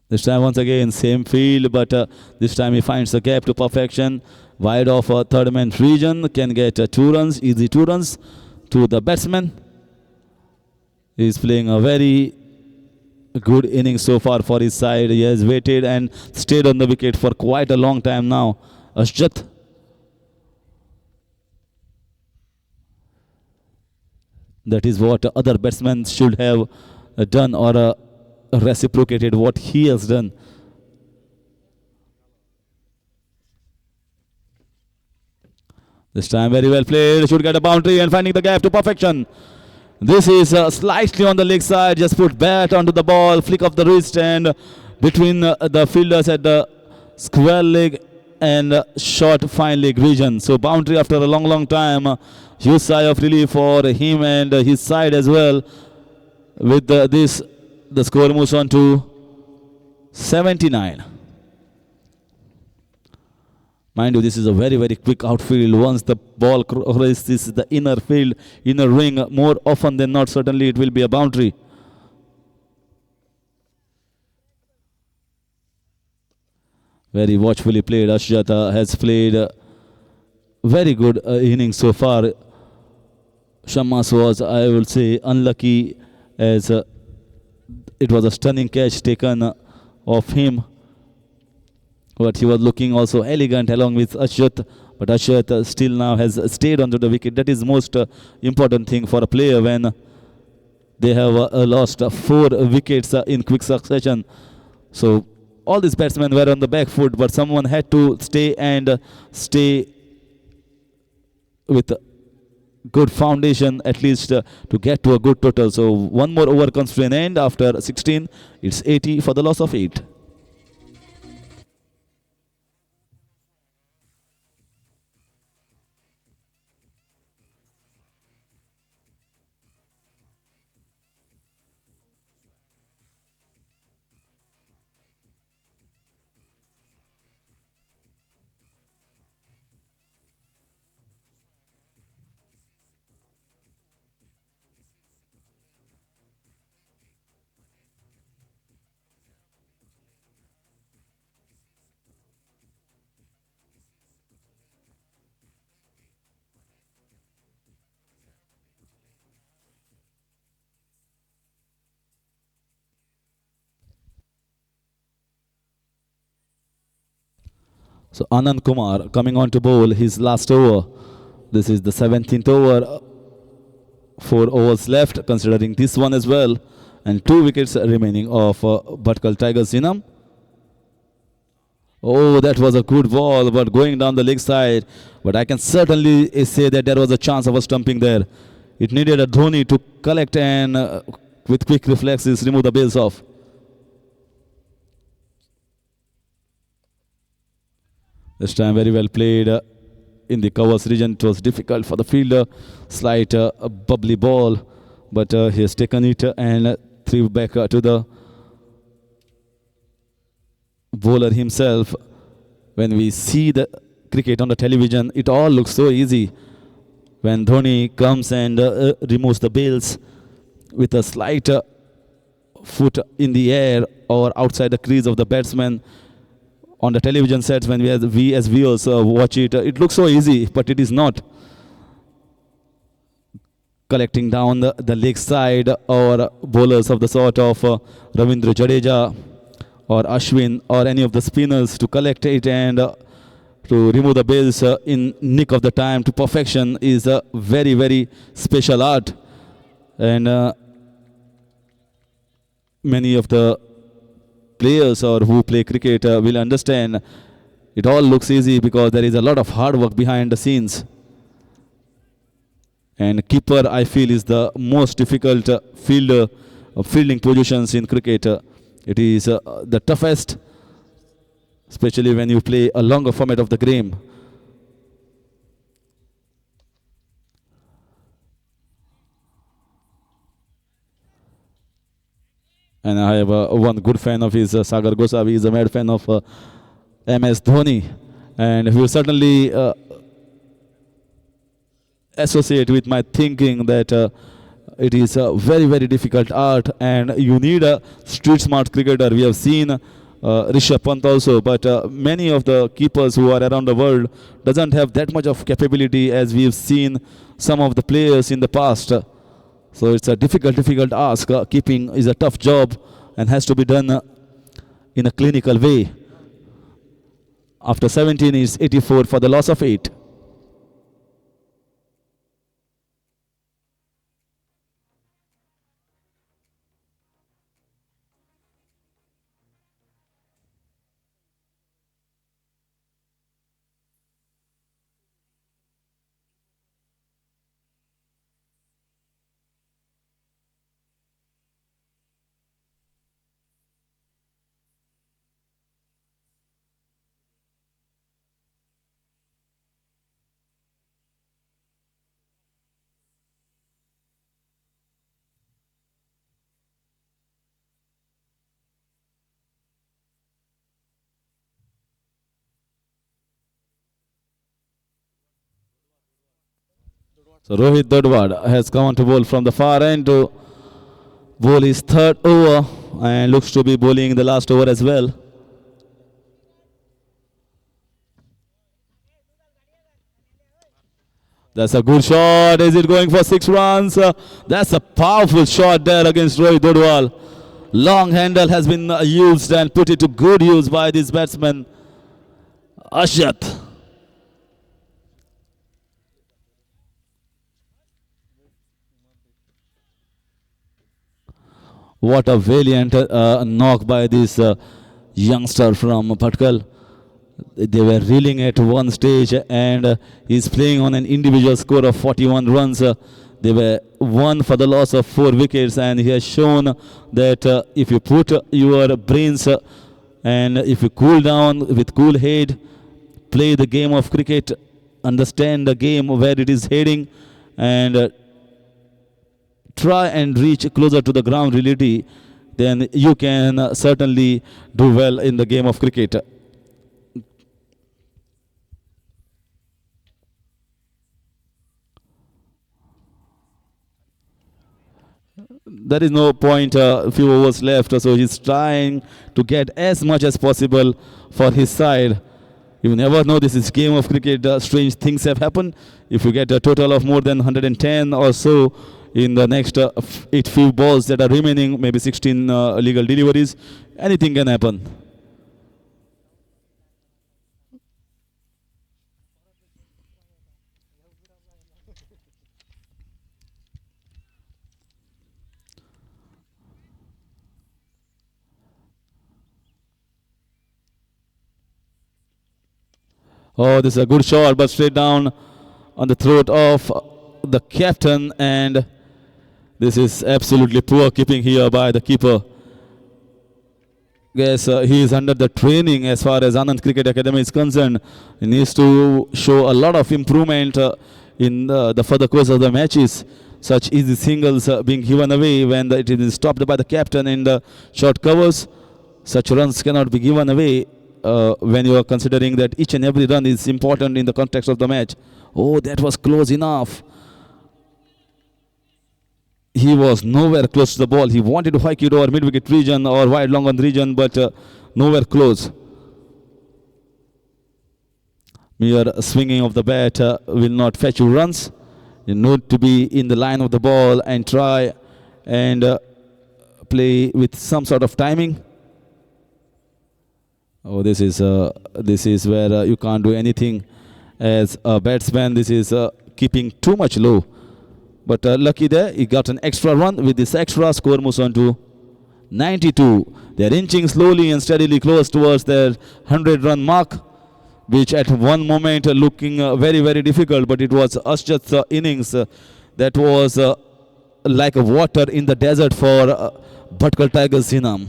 This time once again same field, but this time he finds the gap to perfection. Wide of third man region, can get 2 runs, easy 2 runs to the batsman. He is playing a very good innings so far for his side. He has waited and stayed on the wicket for quite a long time now. Ashjat. That is what other batsmen should have done or reciprocated what he has done. This time very well played. Should get a boundary and finding the gap to perfection. This is slightly on the leg side. Just put bat onto the ball. Flick of the wrist and between the fielders at the square leg and short fine leg region. So boundary after a long time. Huge sigh of relief for him and his side as well. With this, the score moves on to 79. Mind you, this is a very quick outfield. Once the ball crosses the inner field, inner ring, more often than not, certainly it will be a boundary. Very watchfully played. Ashyata has played very good innings so far. Shammas was, I will say, unlucky as it was a stunning catch taken of him. But he was looking also elegant along with Ashyat. But Ashyat still now has stayed onto the wicket. That is most important thing for a player when they have lost 4 wickets in quick succession. So all these batsmen were on the back foot, but someone had to stay and stay with good foundation at least to get to a good total. So one more over comes to an end after 16. It's 80 for the loss of 8. So Anand Kumar coming on to bowl his last over. This is the 17th over. 4 overs left considering this one as well. And 2 wickets remaining of Bhatkal Tigers Zinam. Oh, that was a good ball, but going down the leg side. But I can certainly say that there was a chance of a stumping there. It needed a Dhoni to collect and with quick reflexes remove the bails off. This time very well played in the covers region. It was difficult for the fielder. Slight bubbly ball, but he has taken it and threw back to the bowler himself. When we see the cricket on the television, it all looks so easy. When Dhoni comes and removes the bails with a slight foot in the air or outside the crease of the batsman, on the television sets when we as viewers watch it, it looks so easy, but it is not. Collecting down the leg side or bowlers of the sort of Ravindra Jadeja or Ashwin or any of the spinners to collect it and to remove the bails in nick of the time to perfection is a very special art. And many of the players or who play cricket will understand it all looks easy because there is a lot of hard work behind the scenes. And keeper, I feel, is the most difficult fielding positions in cricket. It is the toughest, especially when you play a longer format of the game. And I have one good fan of his, Sagar Gosavi is a mad fan of MS Dhoni. And he will certainly associate with my thinking that it is a very difficult art and you need a street smart cricketer. We have seen Rishabh Pant also, but many of the keepers who are around the world doesn't have that much of capability as we have seen some of the players in the past. So it's a difficult ask. Keeping is a tough job and has to be done in a clinical way. After 17 is 84 for the loss of 8. So Rohit Dodwad has come on to bowl from the far end to bowl his third over and looks to be bowling the last over as well. That's a good shot. Is it going for 6 runs? That's a powerful shot there against Rohit Dodwal. Long handle has been used and put it to good use by this batsman, Ashat. What a valiant knock by this youngster from Bhatkal. They were reeling at one stage and he's playing on an individual score of 41 runs. They were won for the loss of 4 wickets, and he has shown that if you put your brains and if you cool down with cool head, play the game of cricket, understand the game where it is heading, and try and reach closer to the ground reality, then you can certainly do well in the game of cricket. There is no point, a few overs left, so he's trying to get as much as possible for his side. You never know, this is game of cricket, strange things have happened. If you get a total of more than 110 or so in the next 8 few balls that are remaining, maybe 16 legal deliveries, anything can happen. Oh, this is a good shot, but straight down on the throat of the captain, and this is absolutely poor keeping here by the keeper. Yes, he is under the training as far as Anand Cricket Academy is concerned. He needs to show a lot of improvement in the further course of the matches. Such easy singles being given away when it is stopped by the captain in the short covers. Such runs cannot be given away when you are considering that each and every run is important in the context of the match. Oh, that was close enough. He was nowhere close to the ball. He wanted to hike it over mid-wicket region or wide long on region, but nowhere close. Mere swinging of the bat will not fetch you runs. You need to be in the line of the ball and try and play with some sort of timing. Oh, this is where you can't do anything as a batsman. This is keeping too much low. But lucky there, he got an extra run. With this extra, score moves on to 92. They are inching slowly and steadily close towards their 100-run mark, which at one moment looking very, very difficult. But it was Ashjat's innings that was like a water in the desert for Bhatkal Tigers Zinam.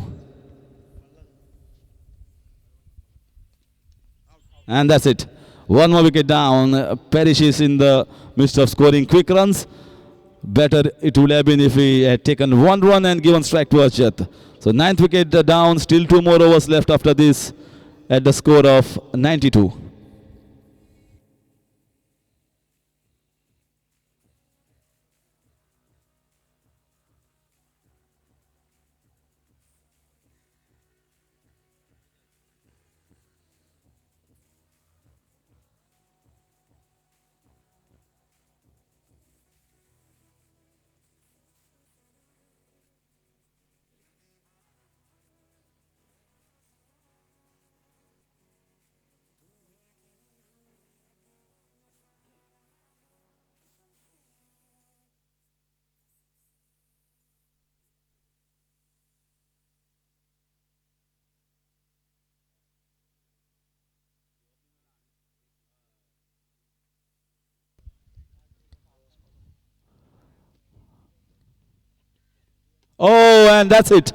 And that's it. One more wicket down. Perishes in the midst of scoring quick runs. Better it would have been if he had taken 1 run and given strike to Ajit. So 9th wicket down, still 2 more overs left after this at the score of 92. Oh, and that's it.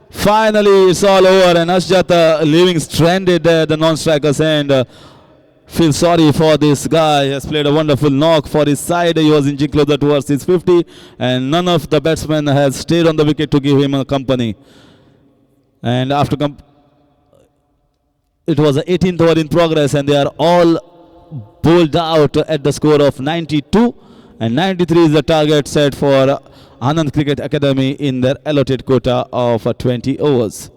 Finally, it's all over, and Ashjat leaving stranded at the non-striker's end. Feel sorry for this guy. He has played a wonderful knock for his side. He was inching closer towards his 50, and none of the batsmen has stayed on the wicket to give him a company. And after it was the 18th over in progress, and they are all bowled out at the score of 92. And 93 is the target set for Anand Cricket Academy in their allotted quota of 20 overs.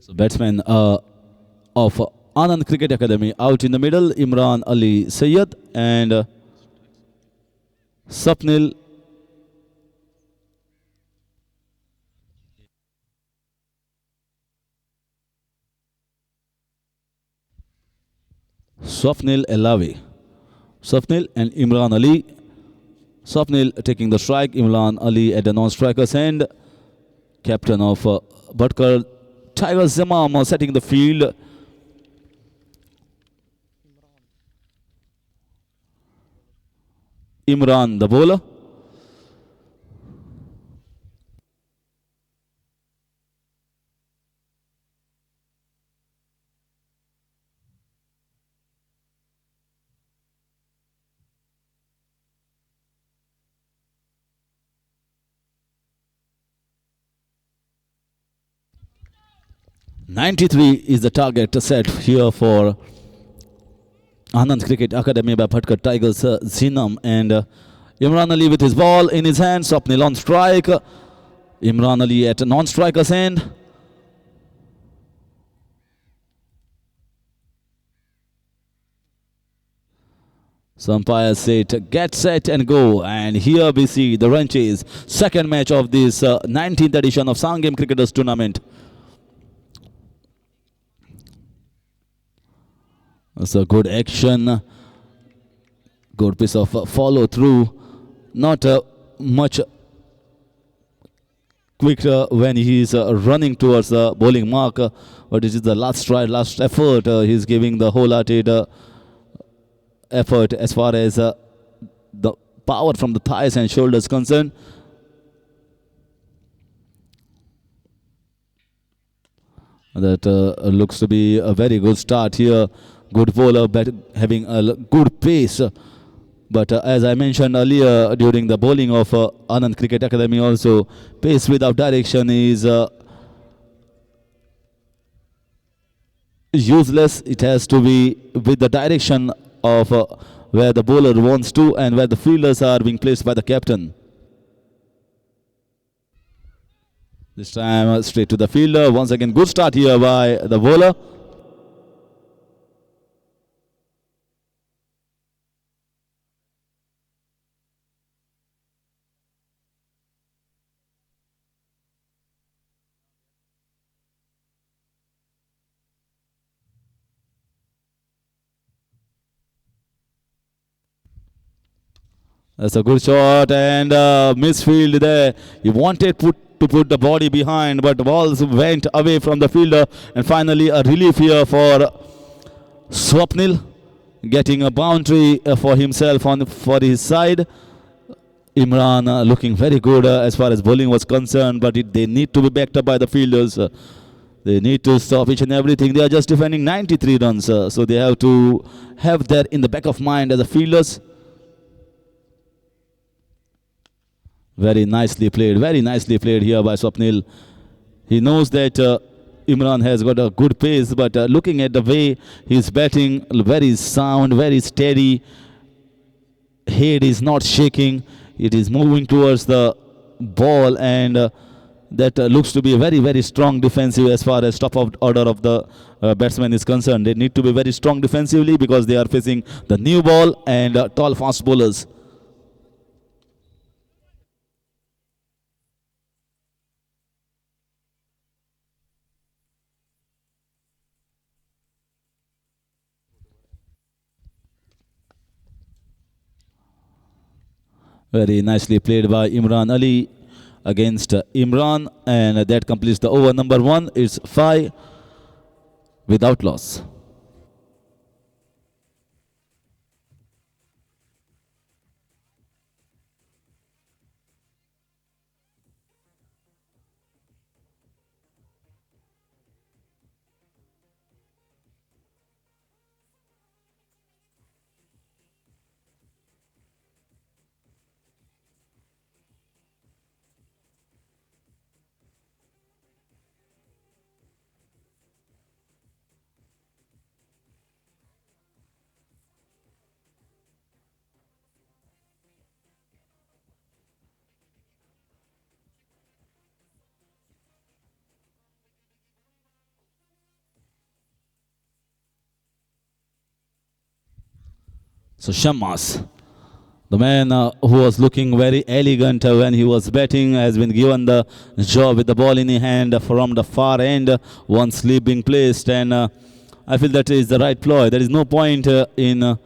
So batsman of Anand Cricket Academy out in the middle, Imran Ali Sayyed and Sapnil Swapnil Elavi. Swapnil and Imran Ali. Swapnil taking the strike, Imran Ali at the non-striker's end. Captain of Bhatkal, Tiger Zimam setting the field. Imran the bowler. .93 is the target set here for Anand Cricket Academy by Bhatkal Tigers Zinam and Imran Ali with his ball in his hand. Swapnil on strike. Imran Ali at non-striker's end. So umpire said, get set and go. And here we see the run chase. Second match of this 19th edition of Sanguem Cricketers Tournament. That's a good action. Good piece of follow through. Not much quick when he is running towards the bowling mark. But it is the last stride, last effort. He's giving the wholehearted effort as far as the power from the thighs and shoulders concerned. That looks to be a very good start here. Good bowler, having a good pace. But as I mentioned earlier during the bowling of Anand Cricket Academy also, pace without direction is useless. It has to be with the direction of where the bowler wants to and where the fielders are being placed by the captain. This time straight to the fielder. Once again, good start here by the bowler. That's a good shot and misfield there. He wanted to put the body behind, but the balls went away from the fielder. And finally a relief here for Swapnil, getting a boundary for himself for his side. Imran looking very good as far as bowling was concerned, but they need to be backed up by the fielders. They need to stop each and everything. They are just defending 93 runs, so they have to have that in the back of mind as the fielders. Very nicely played here by Swapnil. He knows that Imran has got a good pace, but looking at the way he's batting, very sound, very steady. Head is not shaking. It is moving towards the ball, and that looks to be a very, very strong defensive as far as top of order of the batsman is concerned. They need to be very strong defensively because they are facing the new ball and tall fast bowlers. Very nicely played by Imran Ali against Imran, and that completes the over number 1. It's 5 without loss. So Shamas, the man who was looking very elegant when he was batting, has been given the job with the ball in his hand from the far end, one sleeve being placed, and I feel that is the right ploy. There is no point in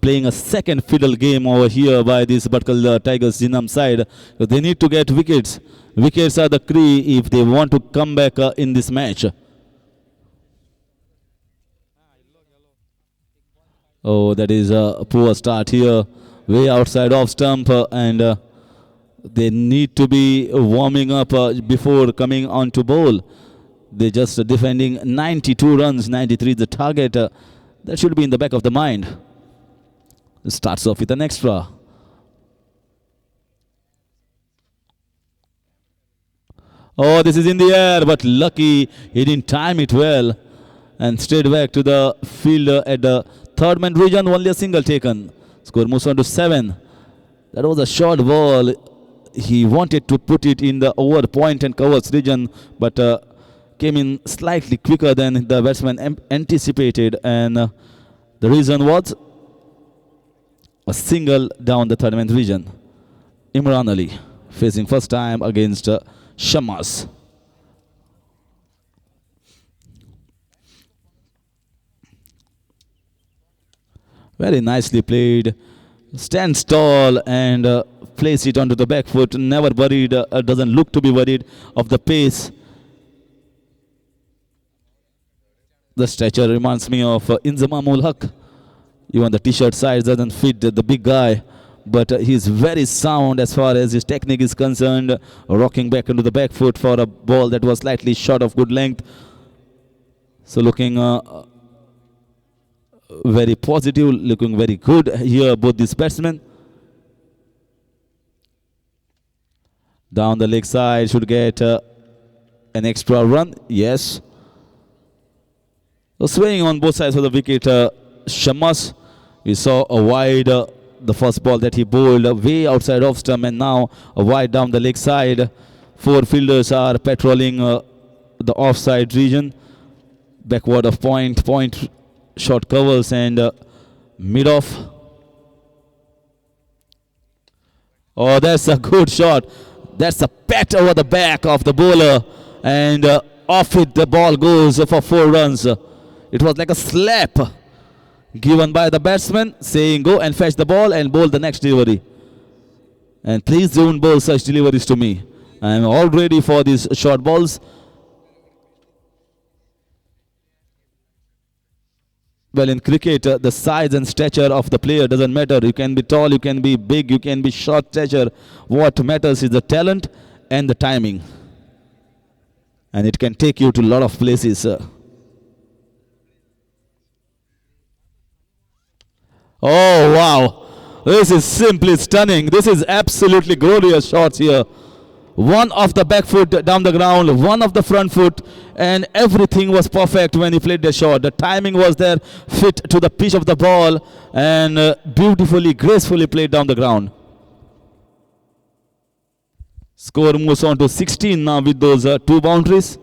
playing a second fiddle game over here by this Bhatkal Tigers Zinam side. They need to get wickets. Wickets are the key if they want to come back in this match. Oh, that is a poor start here. Way outside off stump and they need to be warming up before coming on to bowl. They just defending 92 runs, 93 is the target. That should be in the back of the mind. Starts off with an extra. Oh, this is in the air, but lucky he didn't time it well and straight back to the fielder at the third man region. Only a single taken. Score moves on to 7. That was a short ball. He wanted to put it in the over point and covers region, but came in slightly quicker than the batsman anticipated, and the reason was a single down the third man region. Imran Ali facing first time against Shamas. Very nicely played. Stands tall and place it onto the back foot. Never worried, doesn't look to be worried of the pace. The stature reminds me of Inzamam ul Haq. Even the t-shirt size doesn't fit the big guy, but he's very sound as far as his technique is concerned. Rocking back into the back foot for a ball that was slightly short of good length. So looking very positive, looking very good here, both these batsmen. Down the leg side, should get an extra run. Yes. So swaying on both sides of the wicket, Shamas. We saw a wide, the first ball that he bowled way outside off stump, and now a wide down the leg side. 4 fielders are patrolling the offside region. Backward of point short covers and mid off. Oh, that's a good shot. That's a pat over the back of the bowler, and off it the ball goes for 4 runs. It was like a slap given by the batsman saying go and fetch the ball and bowl the next delivery. And please don't bowl such deliveries to me. I am all ready for these short balls. Well, in cricket, the size and stature of the player doesn't matter. You can be tall, you can be big, you can be short stature. What matters is the talent and the timing. And it can take you to a lot of places. Oh, wow. This is simply stunning. This is absolutely glorious shots here. One of the back foot down the ground, one of the front foot, and everything was perfect when he played the shot. The timing was there, fit to the pitch of the ball, and beautifully, gracefully played down the ground. Score moves on to 16 now with those 2 boundaries.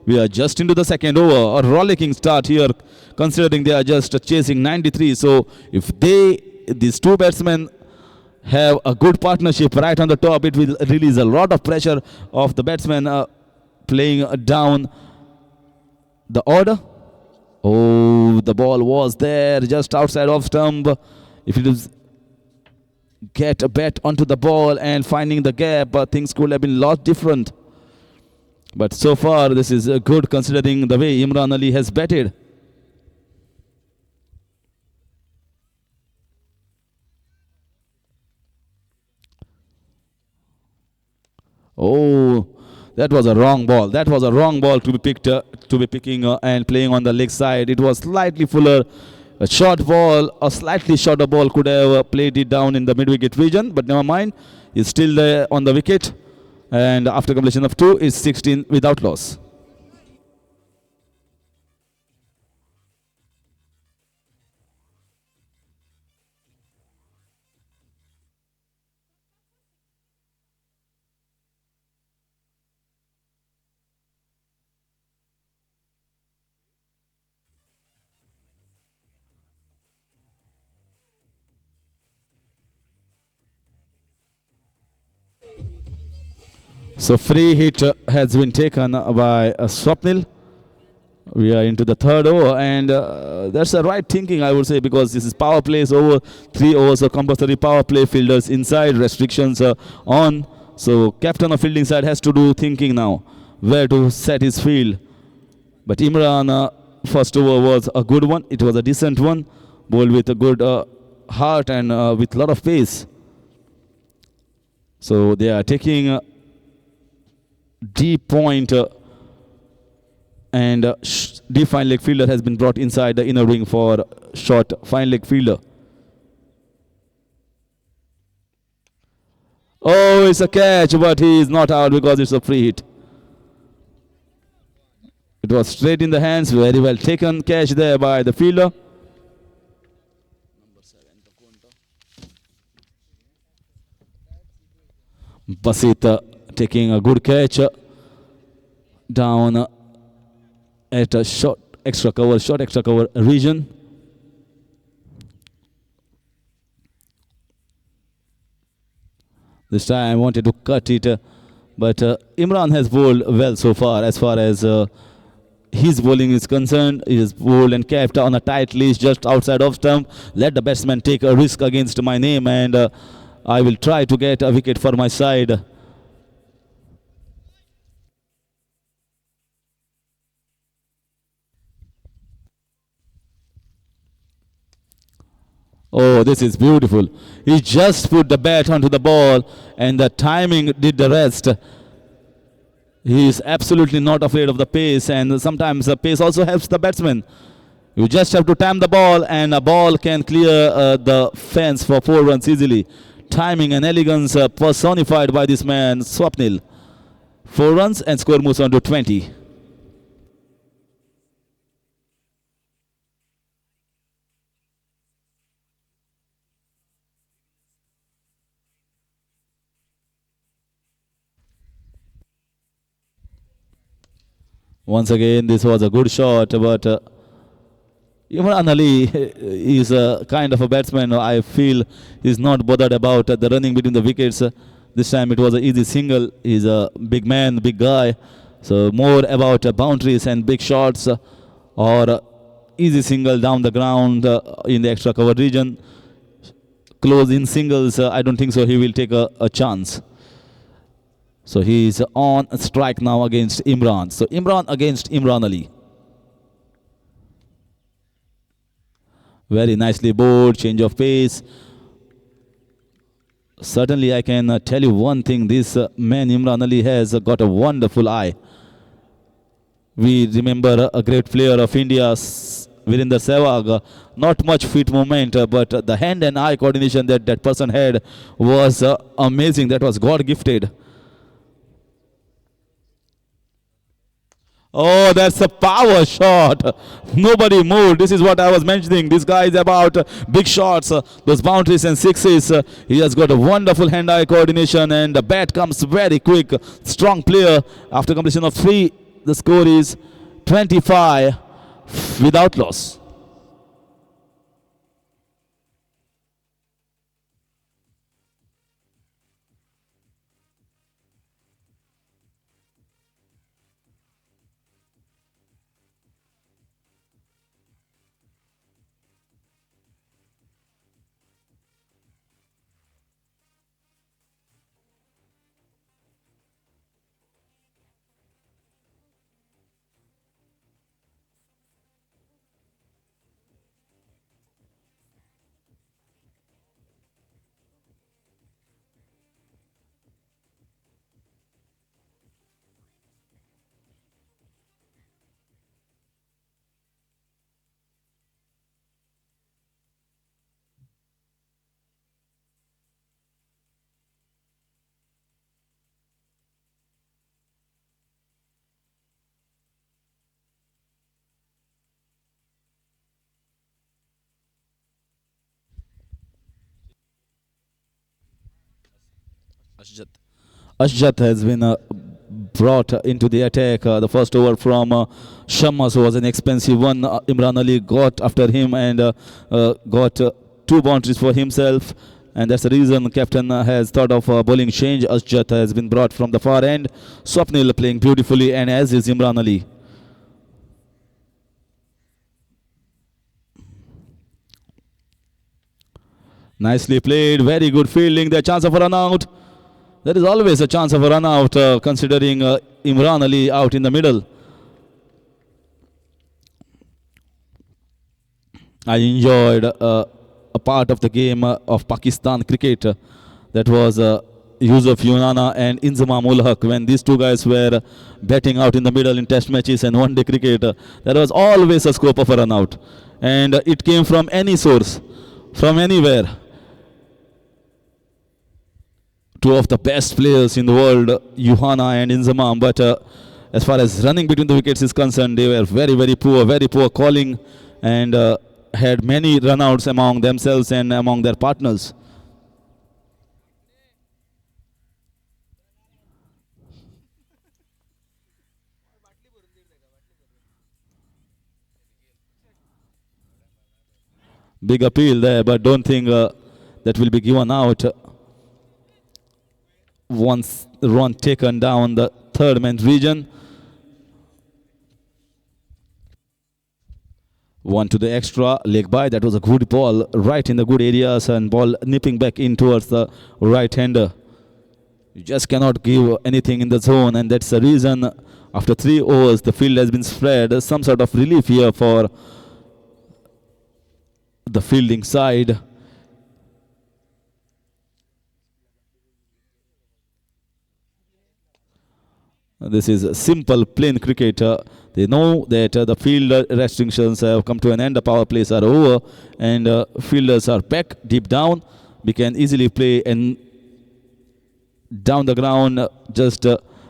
We are just into the second over. A rollicking start here, considering they are just chasing 93. So if these 2 batsmen have a good partnership right on the top, it will release a lot of pressure of the batsmen playing down the order. Oh, the ball was there just outside off stump. If it is get a bat onto the ball and finding the gap, things could have been a lot different. But so far, this is good considering the way Imran Ali has batted. Oh, that was a wrong ball. That was a wrong ball to be picked, to be picking and playing on the leg side. It was slightly fuller. A short ball, a slightly shorter ball could have played it down in the mid-wicket region, but never mind. He's still there on the wicket. And after completion of 2, is 16 without loss. So free hit has been taken by Swapnil. We are into the third over, and that's the right thinking, I would say, because this is power plays over 3 overs of compulsory power play. Fielders inside, restrictions on. So captain of fielding side has to do thinking now, where to set his field. But Imran, first over was a good one. It was a decent one, bowled with a good heart and with a lot of pace. So they are taking deep point. And deep fine leg fielder has been brought inside the inner ring for short fine leg fielder. Oh, it's a catch, but he is not out because it's a free hit. It was straight in the hands, very well taken catch there by the fielder. Basit taking a good catch down at a short extra cover region. This time I wanted to cut it, but Imran has bowled well so far as his bowling is concerned. He is bowled and kept on a tight leash just outside off stump. Let the batsman take a risk against my name, and I will try to get a wicket for my side. Oh, this is beautiful. He just put the bat onto the ball and the timing did the rest. He is absolutely not afraid of the pace, and sometimes the pace also helps the batsman. You just have to time the ball and a ball can clear the fence for 4 runs easily. Timing and elegance personified by this man, Swapnil. 4 runs and score moves on to 20. Once again, this was a good shot, but Imran Ali is a kind of a batsman. I feel he's not bothered about the running between the wickets. This time it was an easy single. He's a big man, big guy. So more about boundaries and big shots or easy single down the ground in the extra cover region. Close in singles, I don't think so he will take a chance. So he is on strike now against Imran. So Imran against Imran Ali. Very nicely bowled, change of pace. Certainly I can tell you one thing, this man Imran Ali has got a wonderful eye. We remember a great player of India, Virender Sehwag, not much feet movement, but the hand and eye coordination that person had was amazing. That was God gifted. Oh, that's a power shot. Nobody moved. This is what I was mentioning. This guy is about big shots, those boundaries and sixes. He has got a wonderful hand-eye coordination and the bat comes very quick. Strong player. After completion of 3, the score is 25 without loss. Ashjat has been brought into the attack. The first over from Shammas was an expensive one. Imran Ali got after him and got 2 boundaries for himself. And that's the reason captain has thought of bowling change. Asjat has been brought from the far end. Swapnil playing beautifully, and as is Imran Ali. Nicely played, very good fielding. The chance of a run out. There is always a chance of a run out considering Imran Ali out in the middle. I enjoyed a part of the game of Pakistan cricket. That was Yusuf Yunana and Inzamam ul Haq. When these two guys were batting out in the middle in test matches and one day cricket, there was always a scope of a run out. And it came from any source, from anywhere. Two of the best players in the world, Yuhana and Inzamam, but as far as running between the wickets is concerned, they were very poor calling, and had many runouts among themselves and among their partners. Big appeal there, but don't think that will be given out. Once run taken down the third man's region. One to the extra leg by. That was a good ball right in the good areas, and ball nipping back in towards the right hander. You just cannot give anything in the zone, and that's the reason after 3 overs the field has been spread. Some sort of relief here for the fielding side. This is simple, plain cricket. They know that the field restrictions have come to an end. The power plays are over, and fielders are back deep down. We can easily play and down the ground, just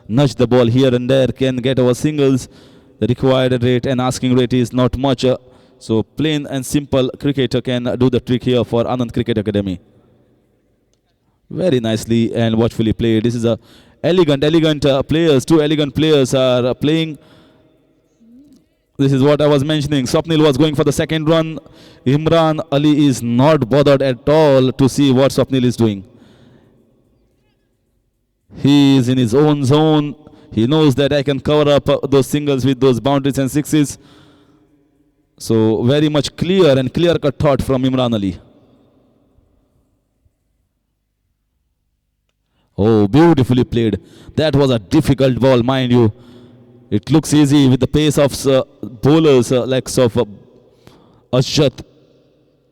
nudge the ball here and there, can get our singles. The required rate and asking rate is not much. So plain and simple cricketer can do the trick here for Anand Cricket Academy. Very nicely and watchfully played. This is a elegant players. Two elegant players are playing. This is what I was mentioning. Swapnil was going for the second run. Imran Ali is not bothered at all to see what Swapnil is doing. He is in his own zone. He knows that I can cover up those singles with those boundaries and sixes. So very much clear and clear-cut thought from Imran Ali. Oh, beautifully played. That was a difficult ball, mind you. It looks easy with the pace of bowlers like Asjat.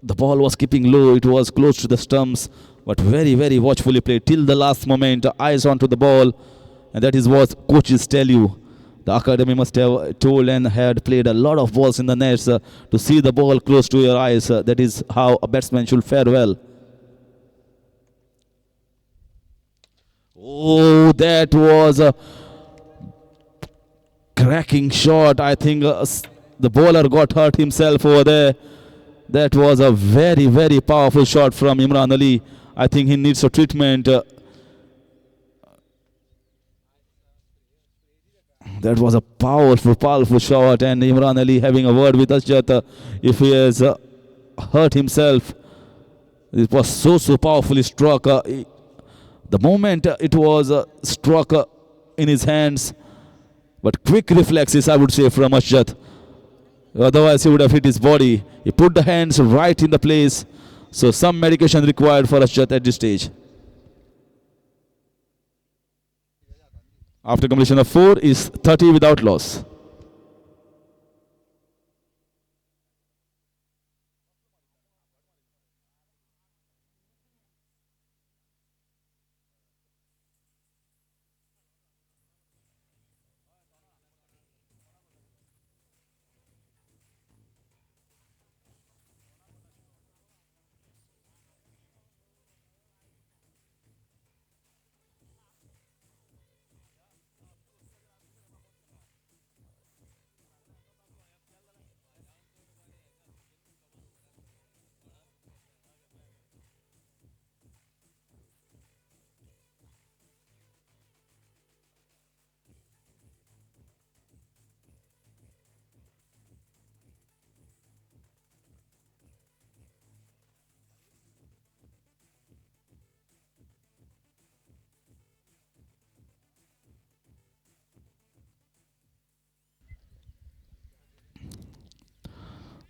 The ball was keeping low. It was close to the stumps, but very watchfully played till the last moment. Eyes onto the ball, and that is what coaches tell you. The academy must have told and had played a lot of balls in the nets to see the ball close to your eyes. That is how a batsman should fare well. Oh, that was a cracking shot. I think the bowler got hurt himself over there. That was a very powerful shot from Imran Ali. I think he needs a treatment. That was a powerful shot, and Imran Ali having a word with Asjat if he has hurt himself. It was so powerfully struck. The moment it was struck in his hands, but quick reflexes, I would say, from Asjat. Otherwise, he would have hit his body. He put the hands right in the place. So some medication required for Asjat at this stage. After completion of 4 is 30 without loss.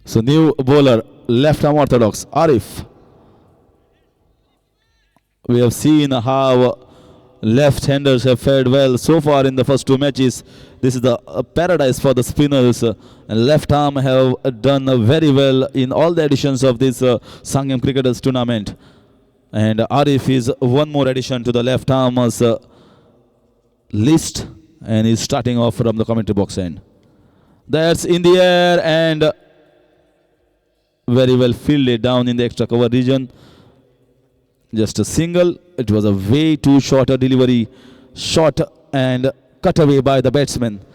So new bowler, left arm orthodox, Arif. We have seen how left-handers have fared well so far in the first two matches. This is the paradise for the spinners. And left arm have done very well in all the editions of this Sanguem Cricketers tournament. And Arif is one more addition to the left arm's list, and he's starting off from the commentary box end. That's in the air and very well fielded down in the extra cover region. Just a single. It was a way too short a delivery. Short and cut away by the batsman.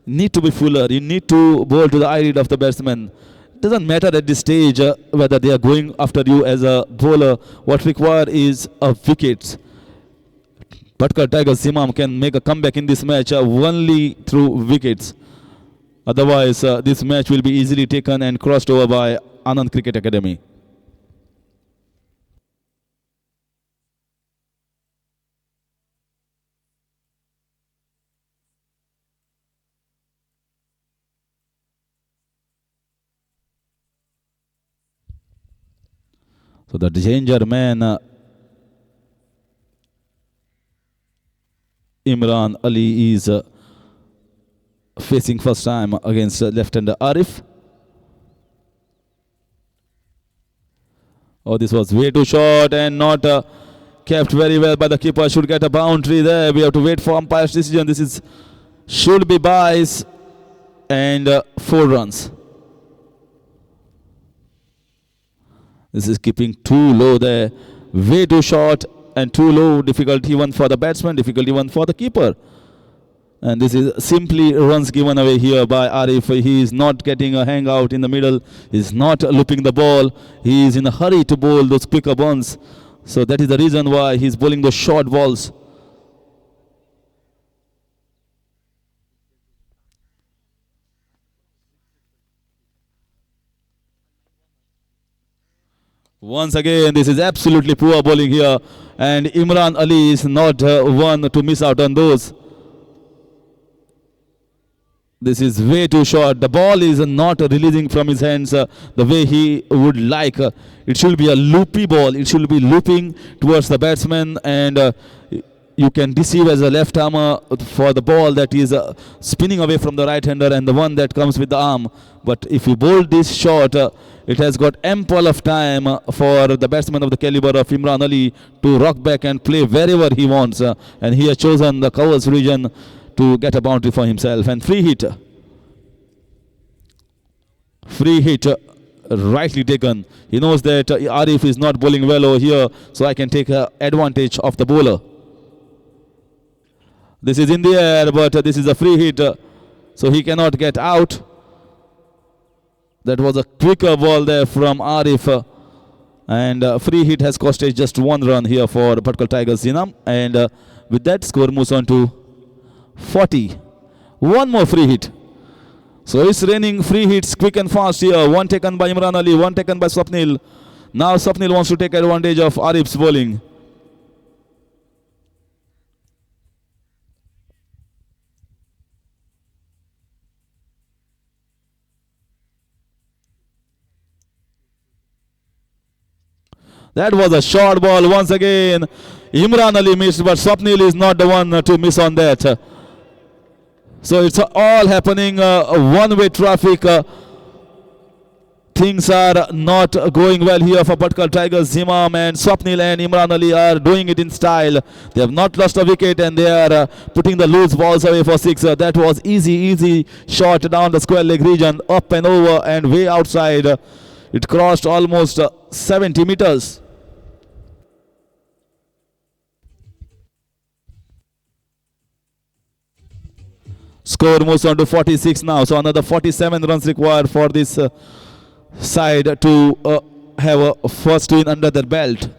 Need to be fuller. You need to bowl to the eyelid of the batsman. Doesn't matter at this stage whether they are going after you as a bowler. What required is a wicket. Bhatkal Tigers Zimam can make a comeback in this match only through wickets. Otherwise, this match will be easily taken and crossed over by Anand Cricket Academy. So the danger man, Imran Ali, is facing first time against left-hander Arif. Oh, this was way too short and not kept very well by the keeper. Should get a boundary there. We have to wait for umpire's decision. This is should be byes and 4 runs. This is keeping too low there. Way too short and too low. Difficult even for the batsman, difficult even for the keeper. And this is simply runs given away here by Arif. He is not getting a hangout in the middle. He is not looping the ball. He is in a hurry to bowl those quicker ones. So that is the reason why he is bowling those short balls. Once again, this is absolutely poor bowling here. And Imran Ali is not one to miss out on those. This is way too short. The ball is not releasing from his hands the way he would like. It should be a loopy ball. It should be looping towards the batsman, and you can deceive as a left armer for the ball that is spinning away from the right hander and the one that comes with the arm. But if you bowl this short, it has got ample of time for the batsman of the caliber of Imran Ali to rock back and play wherever he wants. And he has chosen the covers region to get a boundary for himself. And free hit. Free hit, rightly taken. He knows that Arif is not bowling well over here, so I can take advantage of the bowler. This is in the air, but this is a free hit, so he cannot get out. That was a quicker ball there from Arif. And free hit has costed just 1 run here for Bhatkal Tigers Zinam. And with that, score moves on to 40. One more free hit. So it's raining free hits quick and fast here. One taken by Imran Ali, one taken by Swapnil. Now Swapnil wants to take advantage of Arif's bowling. That was a short ball once again. Imran Ali missed, but Swapnil is not the one to miss on that. So it's all happening one-way traffic. Things are not going well here for Bhatkal Tigers. Zimam and Swapnil and Imran Ali are doing it in style. They have not lost a wicket and they are putting the loose balls away for 6. That was easy shot down the square leg region, up and over and way outside. It crossed almost 70 meters. Score moves on to 46 now. So another 47 runs required for this side to have a first win under their belt.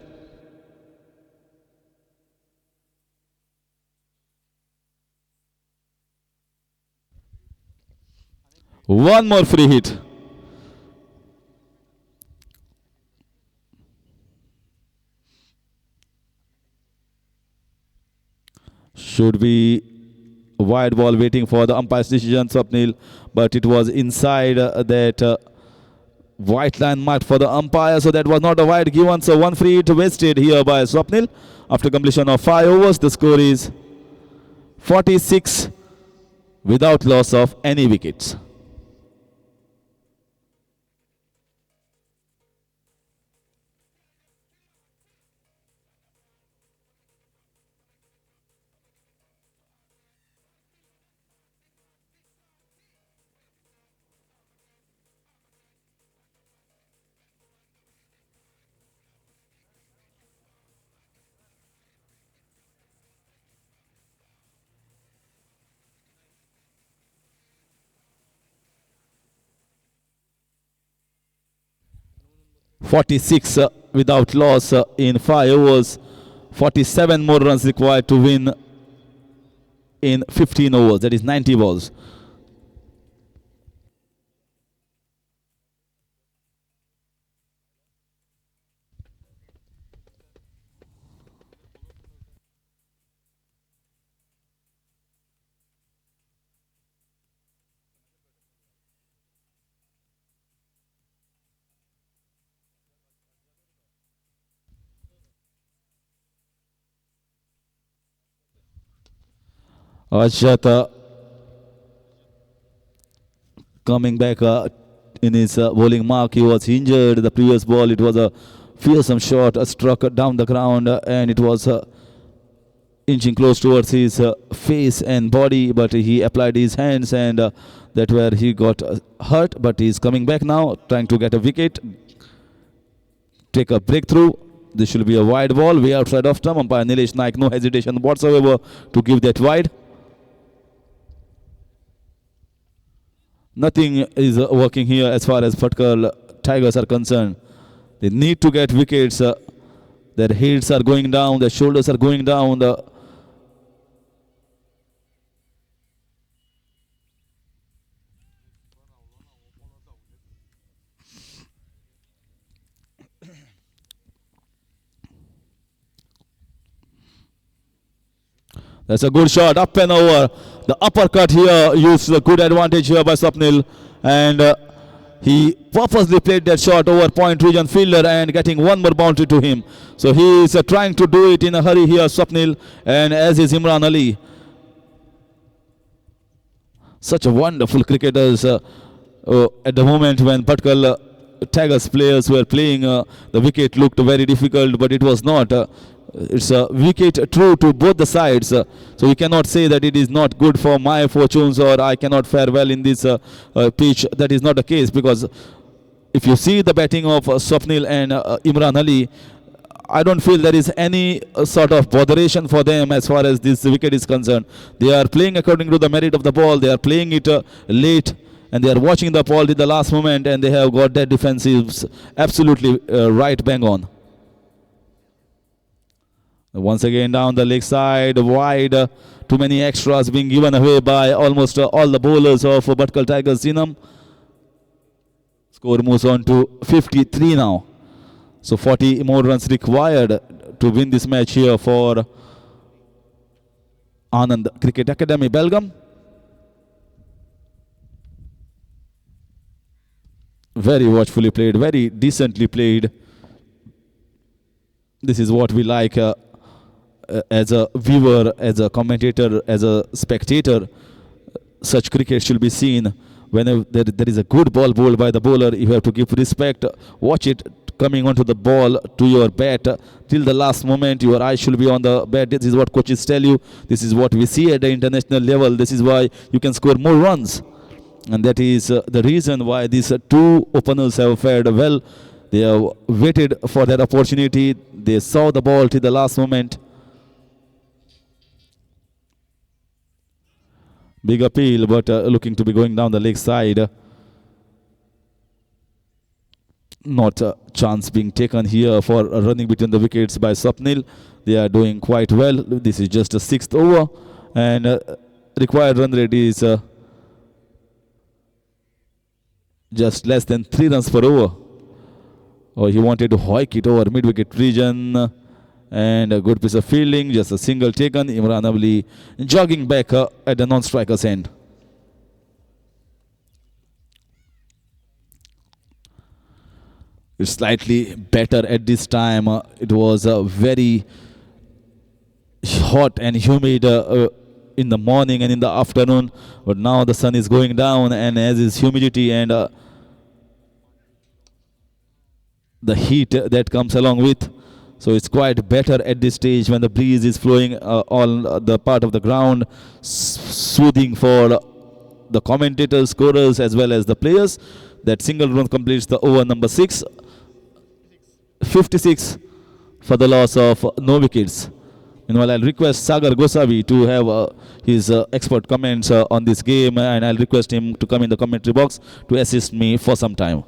One more free hit. Should be wide ball waiting for the umpire's decision, Swapnil, but it was inside that White line marked for the umpire, so that was not a wide given. So 1 free hit wasted here by Swapnil. After completion of 5 overs, the score is 46 without loss of any wickets. .46 without loss in 5 overs. 47 more runs required to win in 15 overs. That is 90 balls. Ajat coming back in his bowling mark. He was injured the previous ball. It was a fearsome shot struck down the ground, and it was inching close towards his face and body, but he applied his hands, and that where he got hurt. But he's coming back now, trying to get a wicket, take a breakthrough. This should be a wide ball way outside of stump. Umpire Nilesh Naik, no hesitation whatsoever to give that wide. Nothing is working here as far as Bhatkal Tigers are concerned. They need to get wickets. Their heads are going down, their shoulders are going down. That's a good shot, up and over. The uppercut here used a good advantage here by Swapnil, and he purposely played that shot over point region fielder and getting one more boundary to him. So he is trying to do it in a hurry here, Swapnil, and as is Imran Ali. Such a wonderful cricketers at the moment when Bhatkal Tigers players were playing. The wicket looked very difficult, but it was not. It's a wicket true to both the sides, so we cannot say that it is not good for my fortunes or I cannot fare well in this pitch. That is not the case, because if you see the batting of Swapnil and Imran Ali, I don't feel there is any sort of botheration for them as far as this wicket is concerned. They are playing according to the merit of the ball. They are playing it late, and they are watching the ball at the last moment, and they have got their defensives absolutely right bang on. Once again down the leg side, wide. Too many extras being given away by almost all the bowlers of Bhatkal Tigers. Zinam. Score moves on to 53 now. So 40 more runs required to win this match here for Anand Cricket Academy, Belgum. Very watchfully played, very decently played. This is what we like as a viewer, as a commentator, as a spectator. Such cricket should be seen. Whenever there is a good ball bowled by the bowler, you have to give respect. Watch it coming onto the ball to your bat till the last moment. Your eyes should be on the bat. This is what coaches tell you. This is what we see at the international level. This is why you can score more runs. And that is the reason why these two openers have fared well. They have waited for that opportunity. They saw the ball till the last moment. Big appeal, but looking to be going down the leg side. Not a chance being taken here for running between the wickets by Swapnil. They are doing quite well. This is just a 6th over, and required run rate is just less than 3 runs per over. Oh, he wanted to hoik it over mid-wicket region. And a good piece of fielding, just a single taken. Imran Ali jogging back at the non-striker's end. It's slightly better at this time. It was very hot and humid in the morning and in the afternoon, but now the sun is going down, and as is humidity and the heat that comes along with, so it's quite better at this stage when the breeze is flowing all the part of the ground, soothing for the commentators, scorers, as well as the players. That single run completes the over number 6. 56 for the loss of no wickets. Meanwhile, I'll request Sagar Gosavi to have his expert comments on this game, and I'll request him to come in the commentary box to assist me for some time.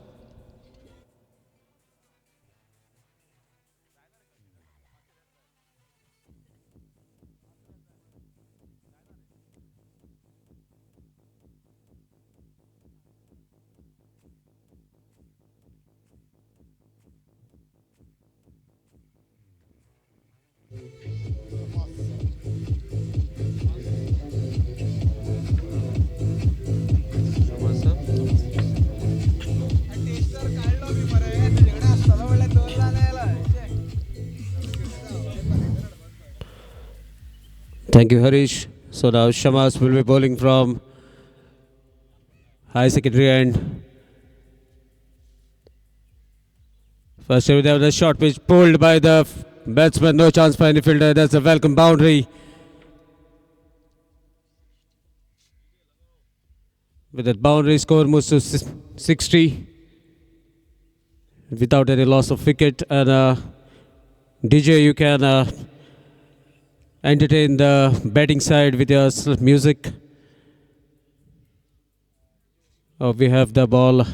Thank you, Harish. So now Shamas will be bowling from high secondary end. First we have the short pitch pulled by the batsman. No chance for any fielder. That's a welcome boundary. With that boundary, score moves to 60 without any loss of wicket. And DJ, you can entertain the batting side with your music. We have the ball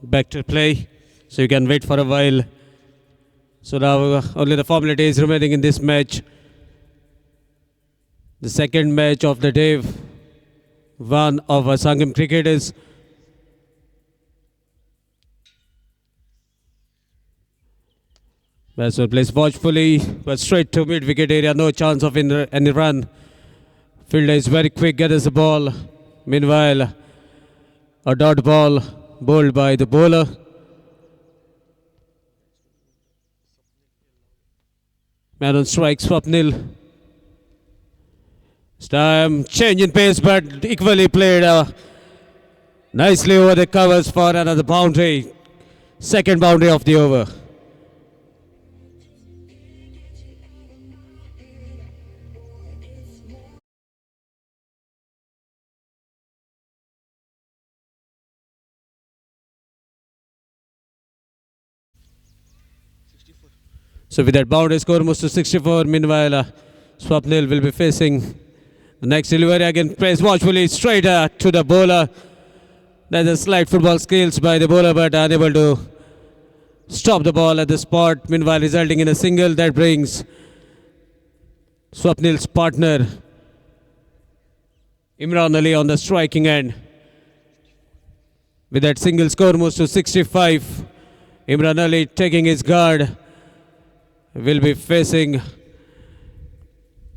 back to play, so you can wait for a while. So now only the formalities remaining in this match. The second match of the day, one of Sanguem cricketers. Batsman plays watchfully, but straight to mid-wicket area, no chance of any run. Fielder is very quick, gathers the ball. Meanwhile, a dot ball bowled by the bowler. Man on strike, Swapnil. This time, change in pace, but equally played nicely over the covers for another boundary. Second boundary of the over. So with that boundary, score moves to 64. Meanwhile, Swapnil will be facing the next delivery. Again, plays watchfully straight to the bowler. There's a slight football skills by the bowler, but unable to stop the ball at the spot. Meanwhile, resulting in a single that brings Swapnil's partner Imran Ali on the striking end. With that single, score moves to 65. Imran Ali taking his guard will be facing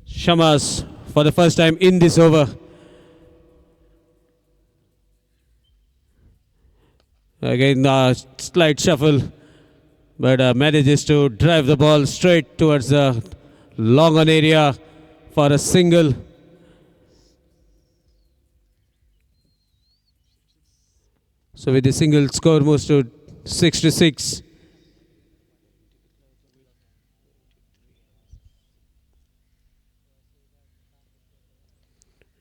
Shamas for the first time in this over. Again, slight shuffle, but manages to drive the ball straight towards the long on area for a single. So with the single, score moves to 66.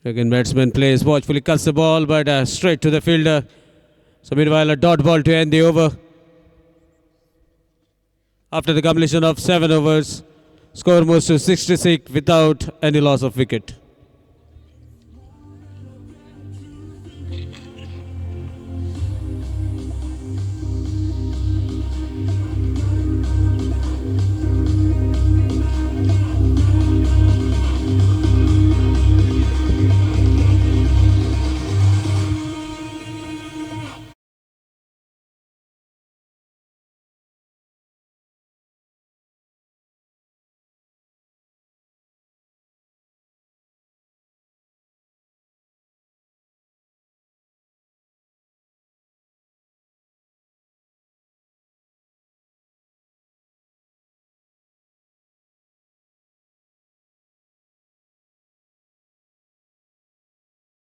Again, batsman plays watchfully, cuts the ball, but straight to the fielder. So meanwhile, a dot ball to end the over. After the completion of 7 overs, score moves to 66 without any loss of wicket.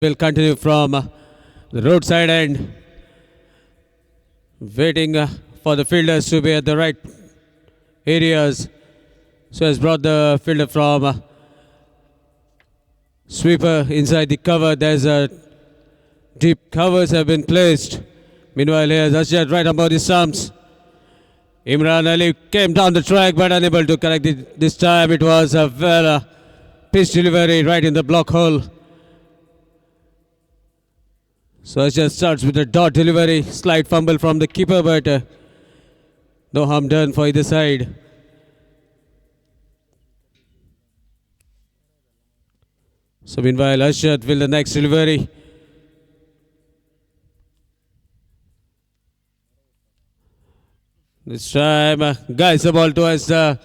will continue from the roadside end, waiting for the fielders to be at the right areas. So has brought the fielder from sweeper inside the cover. There's a deep covers have been placed. Meanwhile, here's Asjad right about the stumps. Imran Ali came down the track but unable to correct it this time. It was a well pitch delivery right in the block hole. So Asjad starts with a dot delivery. Slight fumble from the keeper, but no harm done for either side. So meanwhile, Asjad will the next delivery. This time, guides the ball towards the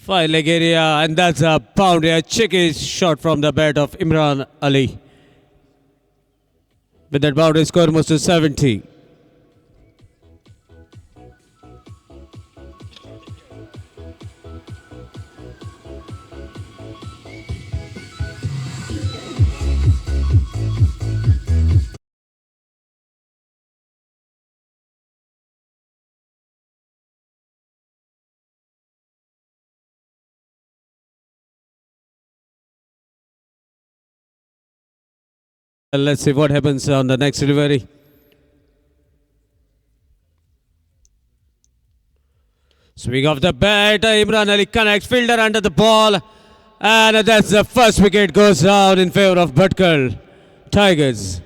5-leg area, and that's a boundary, a cheeky shot from the bat of Imran Ali. With that boundary score moves to 70. Let's see what happens on the next delivery. Swing of the bat, Imran Ali connects, fielder under the ball, and that's the first wicket goes down in favor of Bhatkal Tigers.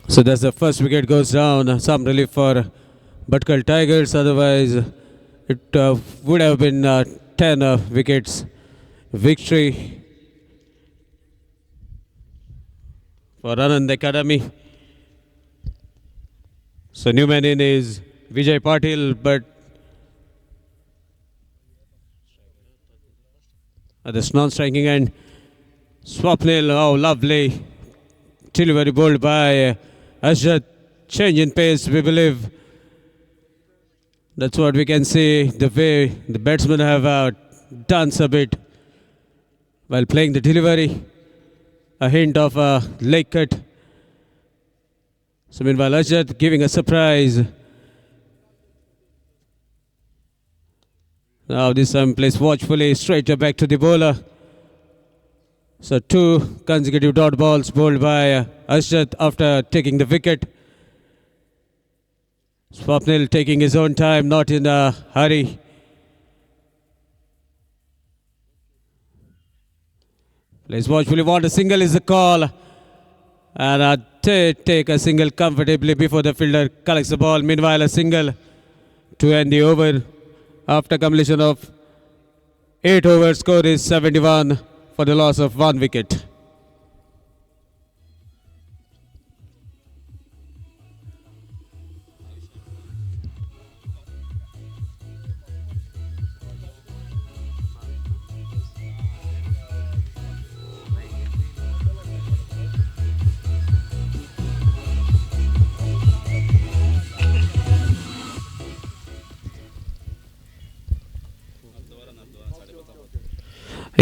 So that's the first wicket goes down. Some relief for Bhatkal Tigers. Otherwise, it would have been 10 wickets victory for Anand Academy. So new man in is Vijay PATIL, but at the non-striking end, Swapnil, oh lovely delivery bowled by Asjad. Change in pace, we believe. That's what we can see, the way the batsmen have danced a bit while playing the delivery. A hint of a leg cut. So meanwhile, Asjad giving a surprise. Now this time plays watchfully, straight back to the bowler. So two consecutive dot balls bowled by Asjad after taking the wicket. Swapnil taking his own time, not in a hurry. Plays watchfully, want a single is the call. And take a single comfortably before the fielder collects the ball. Meanwhile, a single to end the over. After completion of 8 overs, score is 71 for the loss of 1 wicket.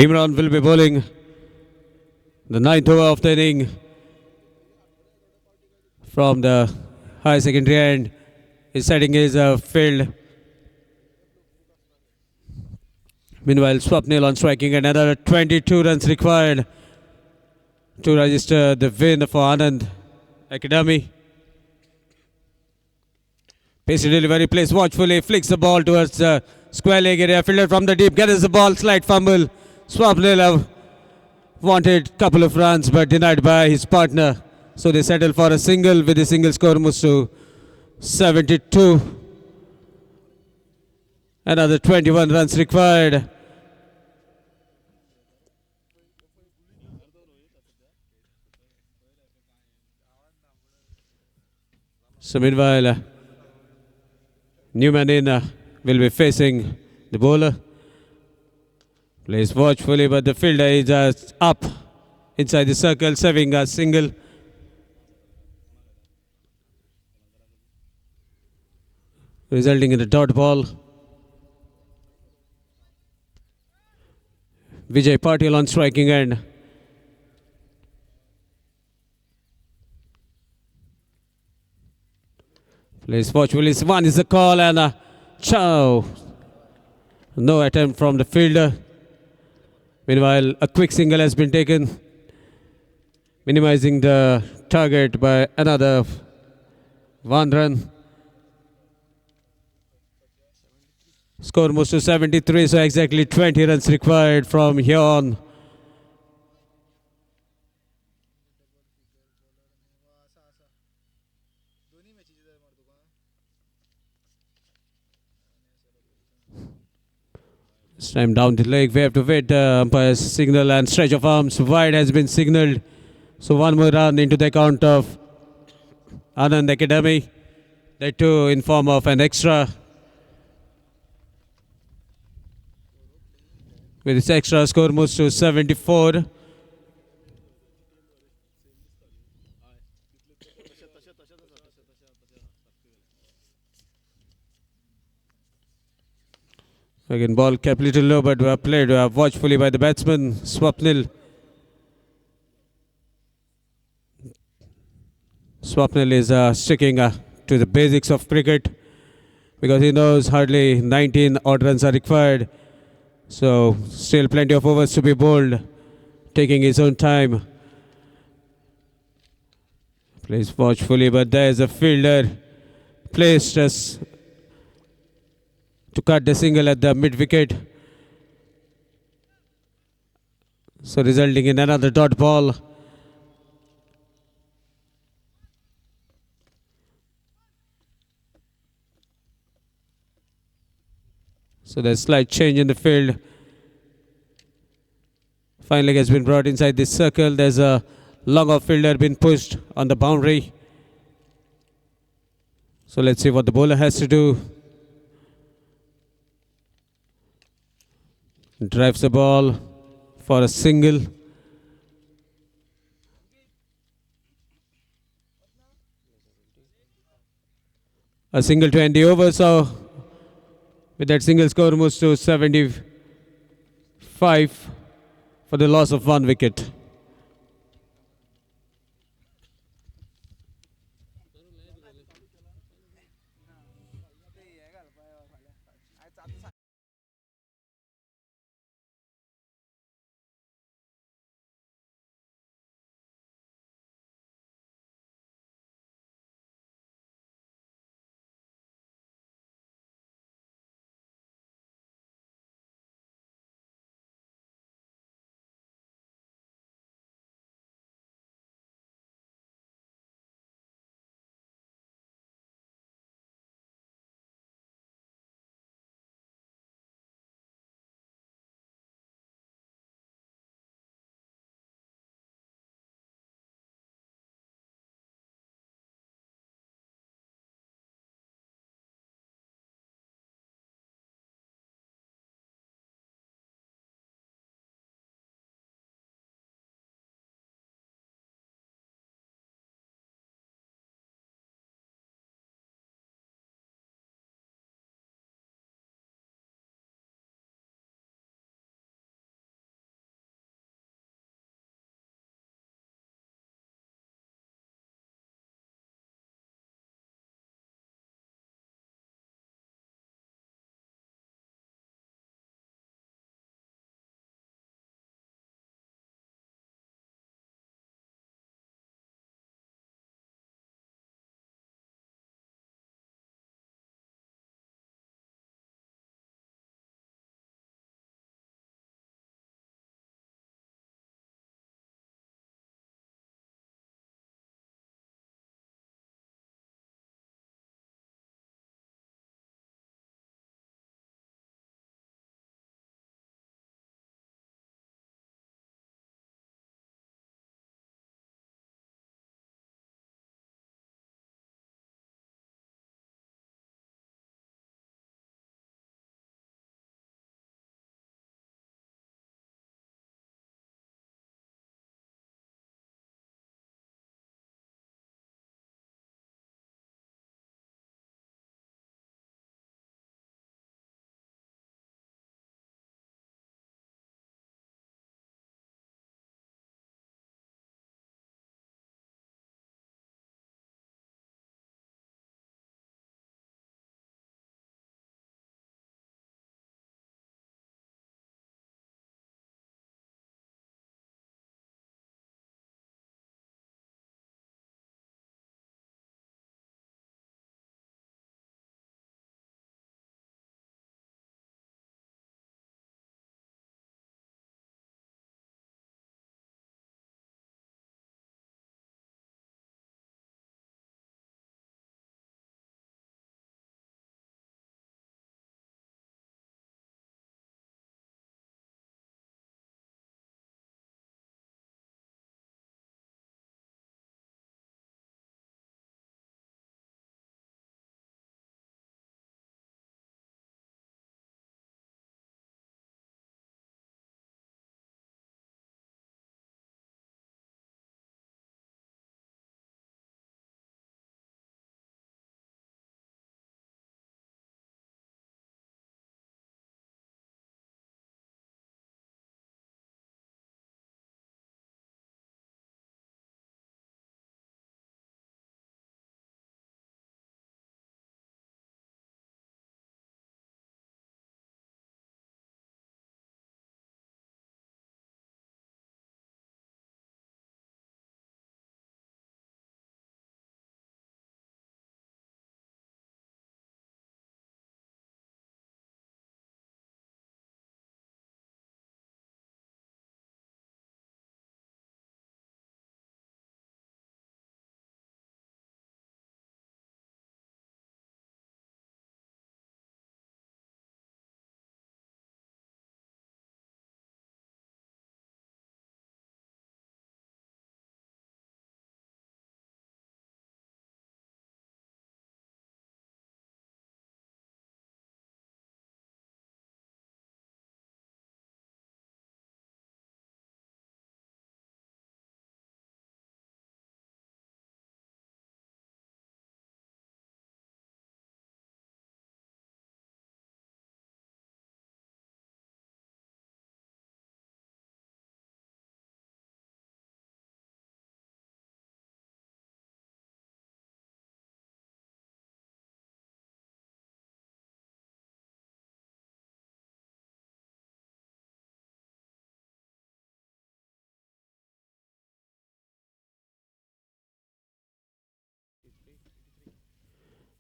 Imran will be bowling the ninth over of the inning from the high secondary end. He's setting his field. Meanwhile, Swapnil on striking, another 22 runs required to register the win for Anand Academy. Pacey delivery, plays watchfully, flicks the ball towards the square leg area, fielder from the deep, gets the ball, slight fumble. Swapnil wanted couple of runs but denied by his partner. So they settle for a single, with the single score moves to 72. Another 21 runs required. So meanwhile, Newman in will be facing the bowler. Plays watchfully, but the fielder is up inside the circle, serving a single. Resulting in a dot ball. Vijay Patil on striking end. Plays watchfully. One is the call, and chow. No attempt from the fielder. Meanwhile, a quick single has been taken, minimizing the target by another 1 run. Score moves to 73, so exactly 20 runs required from here on. This time down the leg, we have to wait. Umpire's signal and stretch of arms wide has been signaled. So one more run into the account of Anand Academy. That too in form of an extra. With this extra, score moves to 74. Again, ball kept a little low, but played watchfully by the batsman, Swapnil. Swapnil is sticking to the basics of cricket because he knows hardly 19 odd runs are required. So, still plenty of overs to be bowled, taking his own time. Plays watchfully, but there is a fielder placed as to cut the single at the mid-wicket. So resulting in another dot ball. So there's slight change in the field. Fine leg has been brought inside this circle. There's a long off fielder been pushed on the boundary. So let's see what the bowler has to do. Drives the ball for a single. A single to end the over. So with that single, score moves to 75 for the loss of 1 wicket.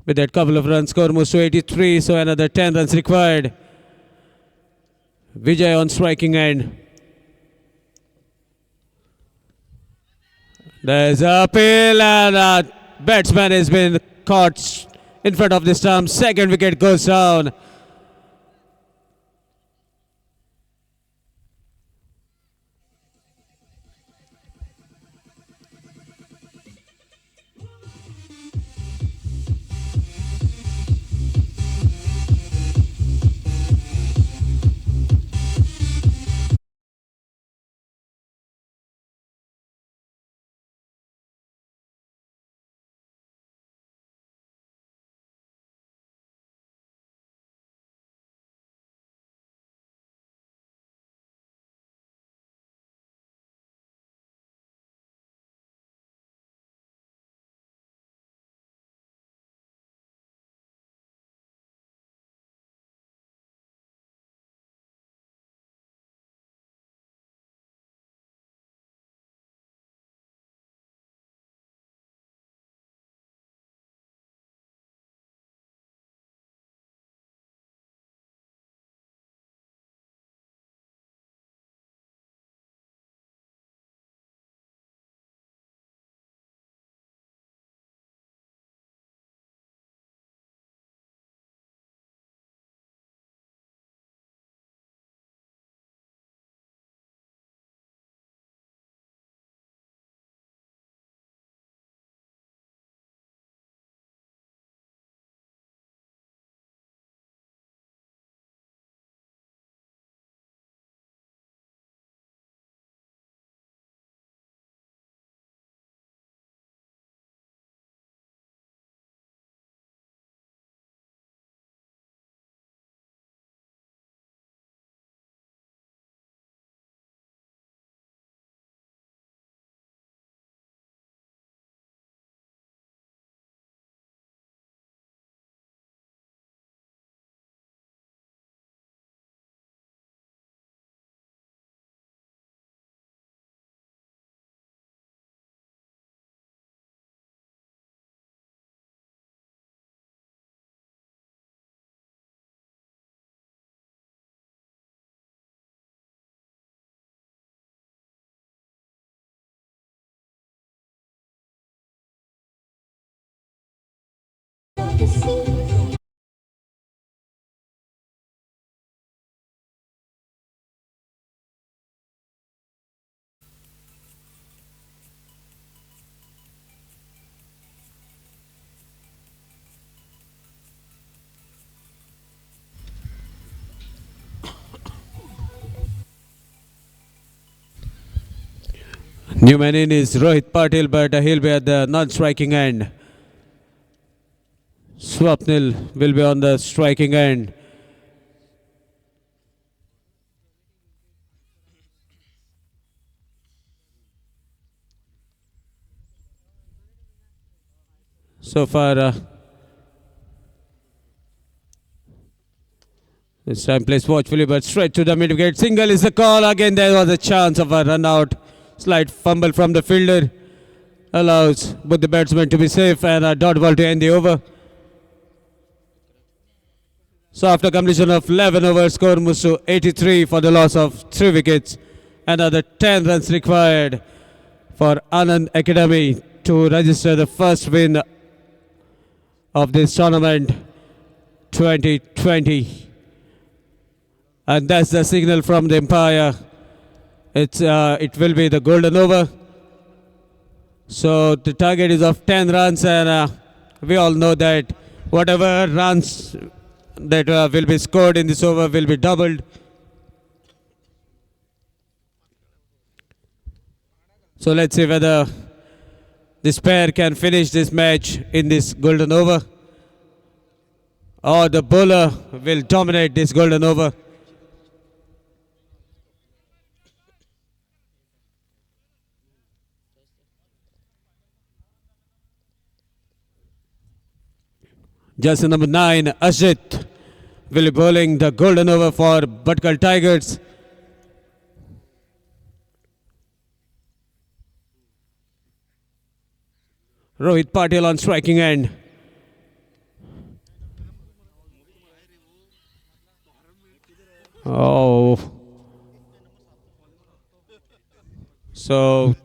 With that couple of runs, score moves to 83, so another 10 runs required. Vijay on striking end. There's a appeal and batsman has been caught in front of the stump. Second wicket goes down. New man in is Rohit Patil, but he'll be at the non-striking end. Swapnil will be on the striking end. So far, this time placed watchfully, but straight to the mid-wicket. Single is the call. Again, there was a chance of a run out. Slight fumble from the fielder allows both the batsmen to be safe and a dot ball to end the over. So after completion of 11 overs, score moves to 83 for the loss of 3 wickets. Another 10 runs required for Anand Academy to register the first win of this tournament 2020. And that's the signal from the umpire. It will be the golden over. So the target is of 10 runs, and we all know that whatever runs that will be scored in this over will be doubled. So let's see whether this pair can finish this match in this golden over, or the bowler will dominate this golden over. Jersey number 9, Ajit, will be bowling the golden over for Bhatkal Tigers. Rohit Patil on striking end. Oh, so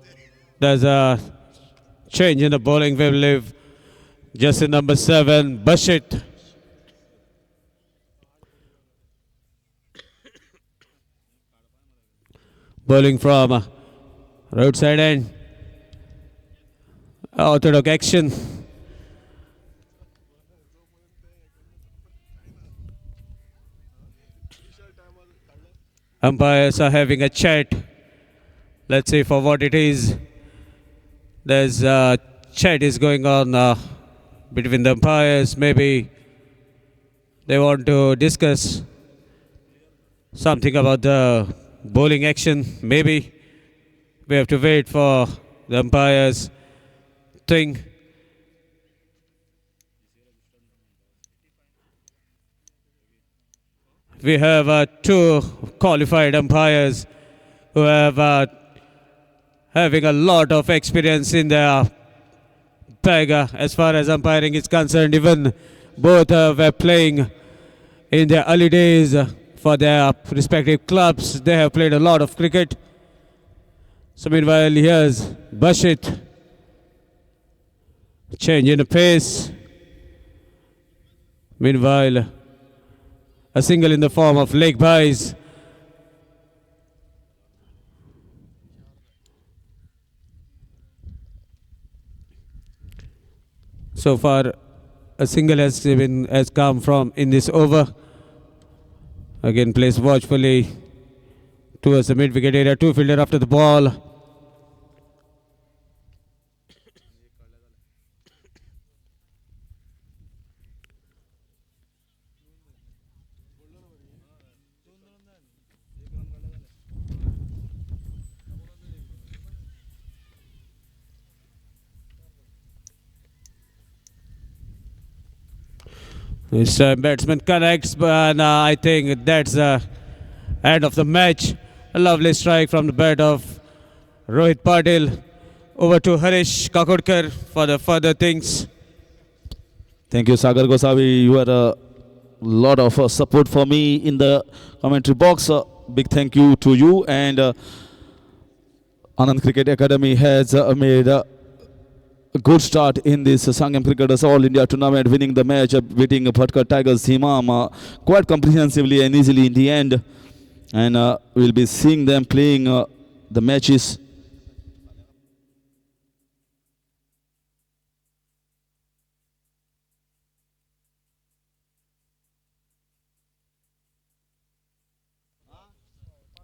there's a change in the bowling, we believe. Just in number 7, Bashit. Bowling from roadside end. Orthodox action. Umpires are having a chat. Let's see for what it is. There's a chat is going on between the umpires. Maybe they want to discuss something about the bowling action. Maybe we have to wait for the umpires thing. We have 2 qualified umpires who have having a lot of experience in their bag as far as umpiring is concerned. Even both were playing in their early days for their respective clubs. They have played a lot of cricket. So meanwhile, here's Bashit. Change in the pace. Meanwhile, a single in the form of leg byes. So far, a single has come from in this over. Again, placed watchfully towards the mid-wicket area. 2 fielder after the ball. This batsman connects, but I think that's the end of the match. A lovely strike from the bat of Rohit Patil. Over to Harish Kakodkar for the further things. Thank you, Sagar Gosavi. You had a lot of support for me in the commentary box. Big thank you to you. And Anand Cricket Academy has made a good start in this Sanguem Cricketers All India tournament, winning the match, beating Bhatkal Tigers Zimam quite comprehensively and easily in the end. And we'll be seeing them playing the matches.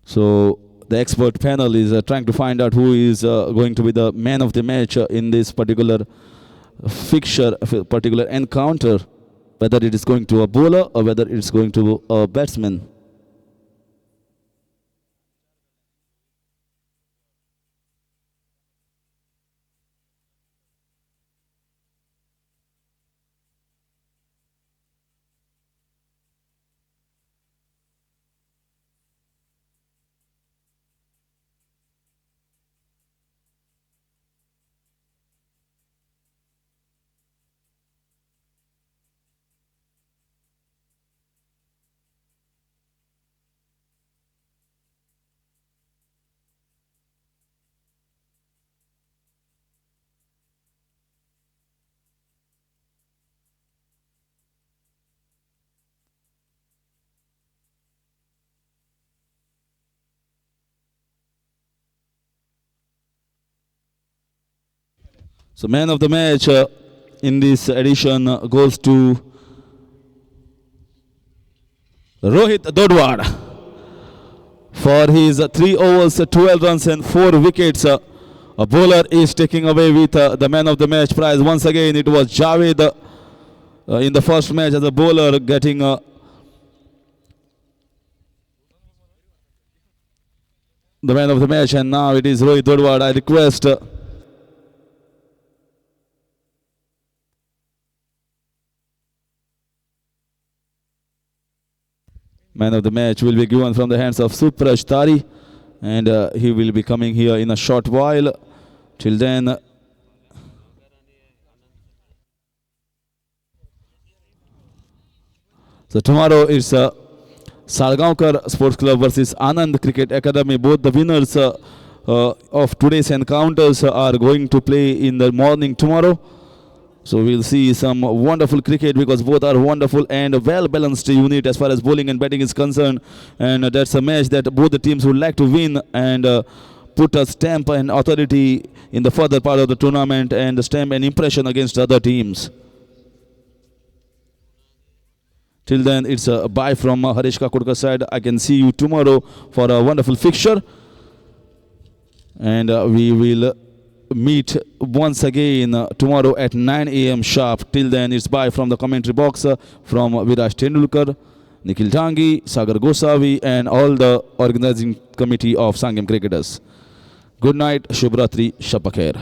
So the expert panel is trying to find out who is going to be the man of the match in this particular fixture, particular encounter, whether it is going to a bowler or whether it's going to a batsman. So man of the match in this edition goes to Rohit Dodwar for his 3 overs, 12 runs and 4 wickets. A bowler is taking away with the man of the match prize. Once again, it was Javed in the first match as a bowler getting the man of the match, and now it is Rohit Dodwar. I request man of the match will be given from the hands of Supraj Tari, and he will be coming here in a short while. Till then, so tomorrow it's Salgaonkar Sports Club versus Anand Cricket Academy. Both the winners of today's encounters are going to play in the morning tomorrow. So we'll see some wonderful cricket because both are wonderful and well-balanced unit as far as bowling and batting is concerned. And that's a match that both the teams would like to win and put a stamp and authority in the further part of the tournament and stamp an impression against other teams. Till then, it's a bye from Harish Kakurkar's side. I can see you tomorrow for a wonderful fixture. And we will meet once again tomorrow at 9 a.m. sharp. Till then, it's bye from the commentary box from Viraj Tendulkar, Nikhil Tangi, Sagar Gosavi and all the organizing committee of Sanguem cricketers. Good night, Shubhratri, Shapakher.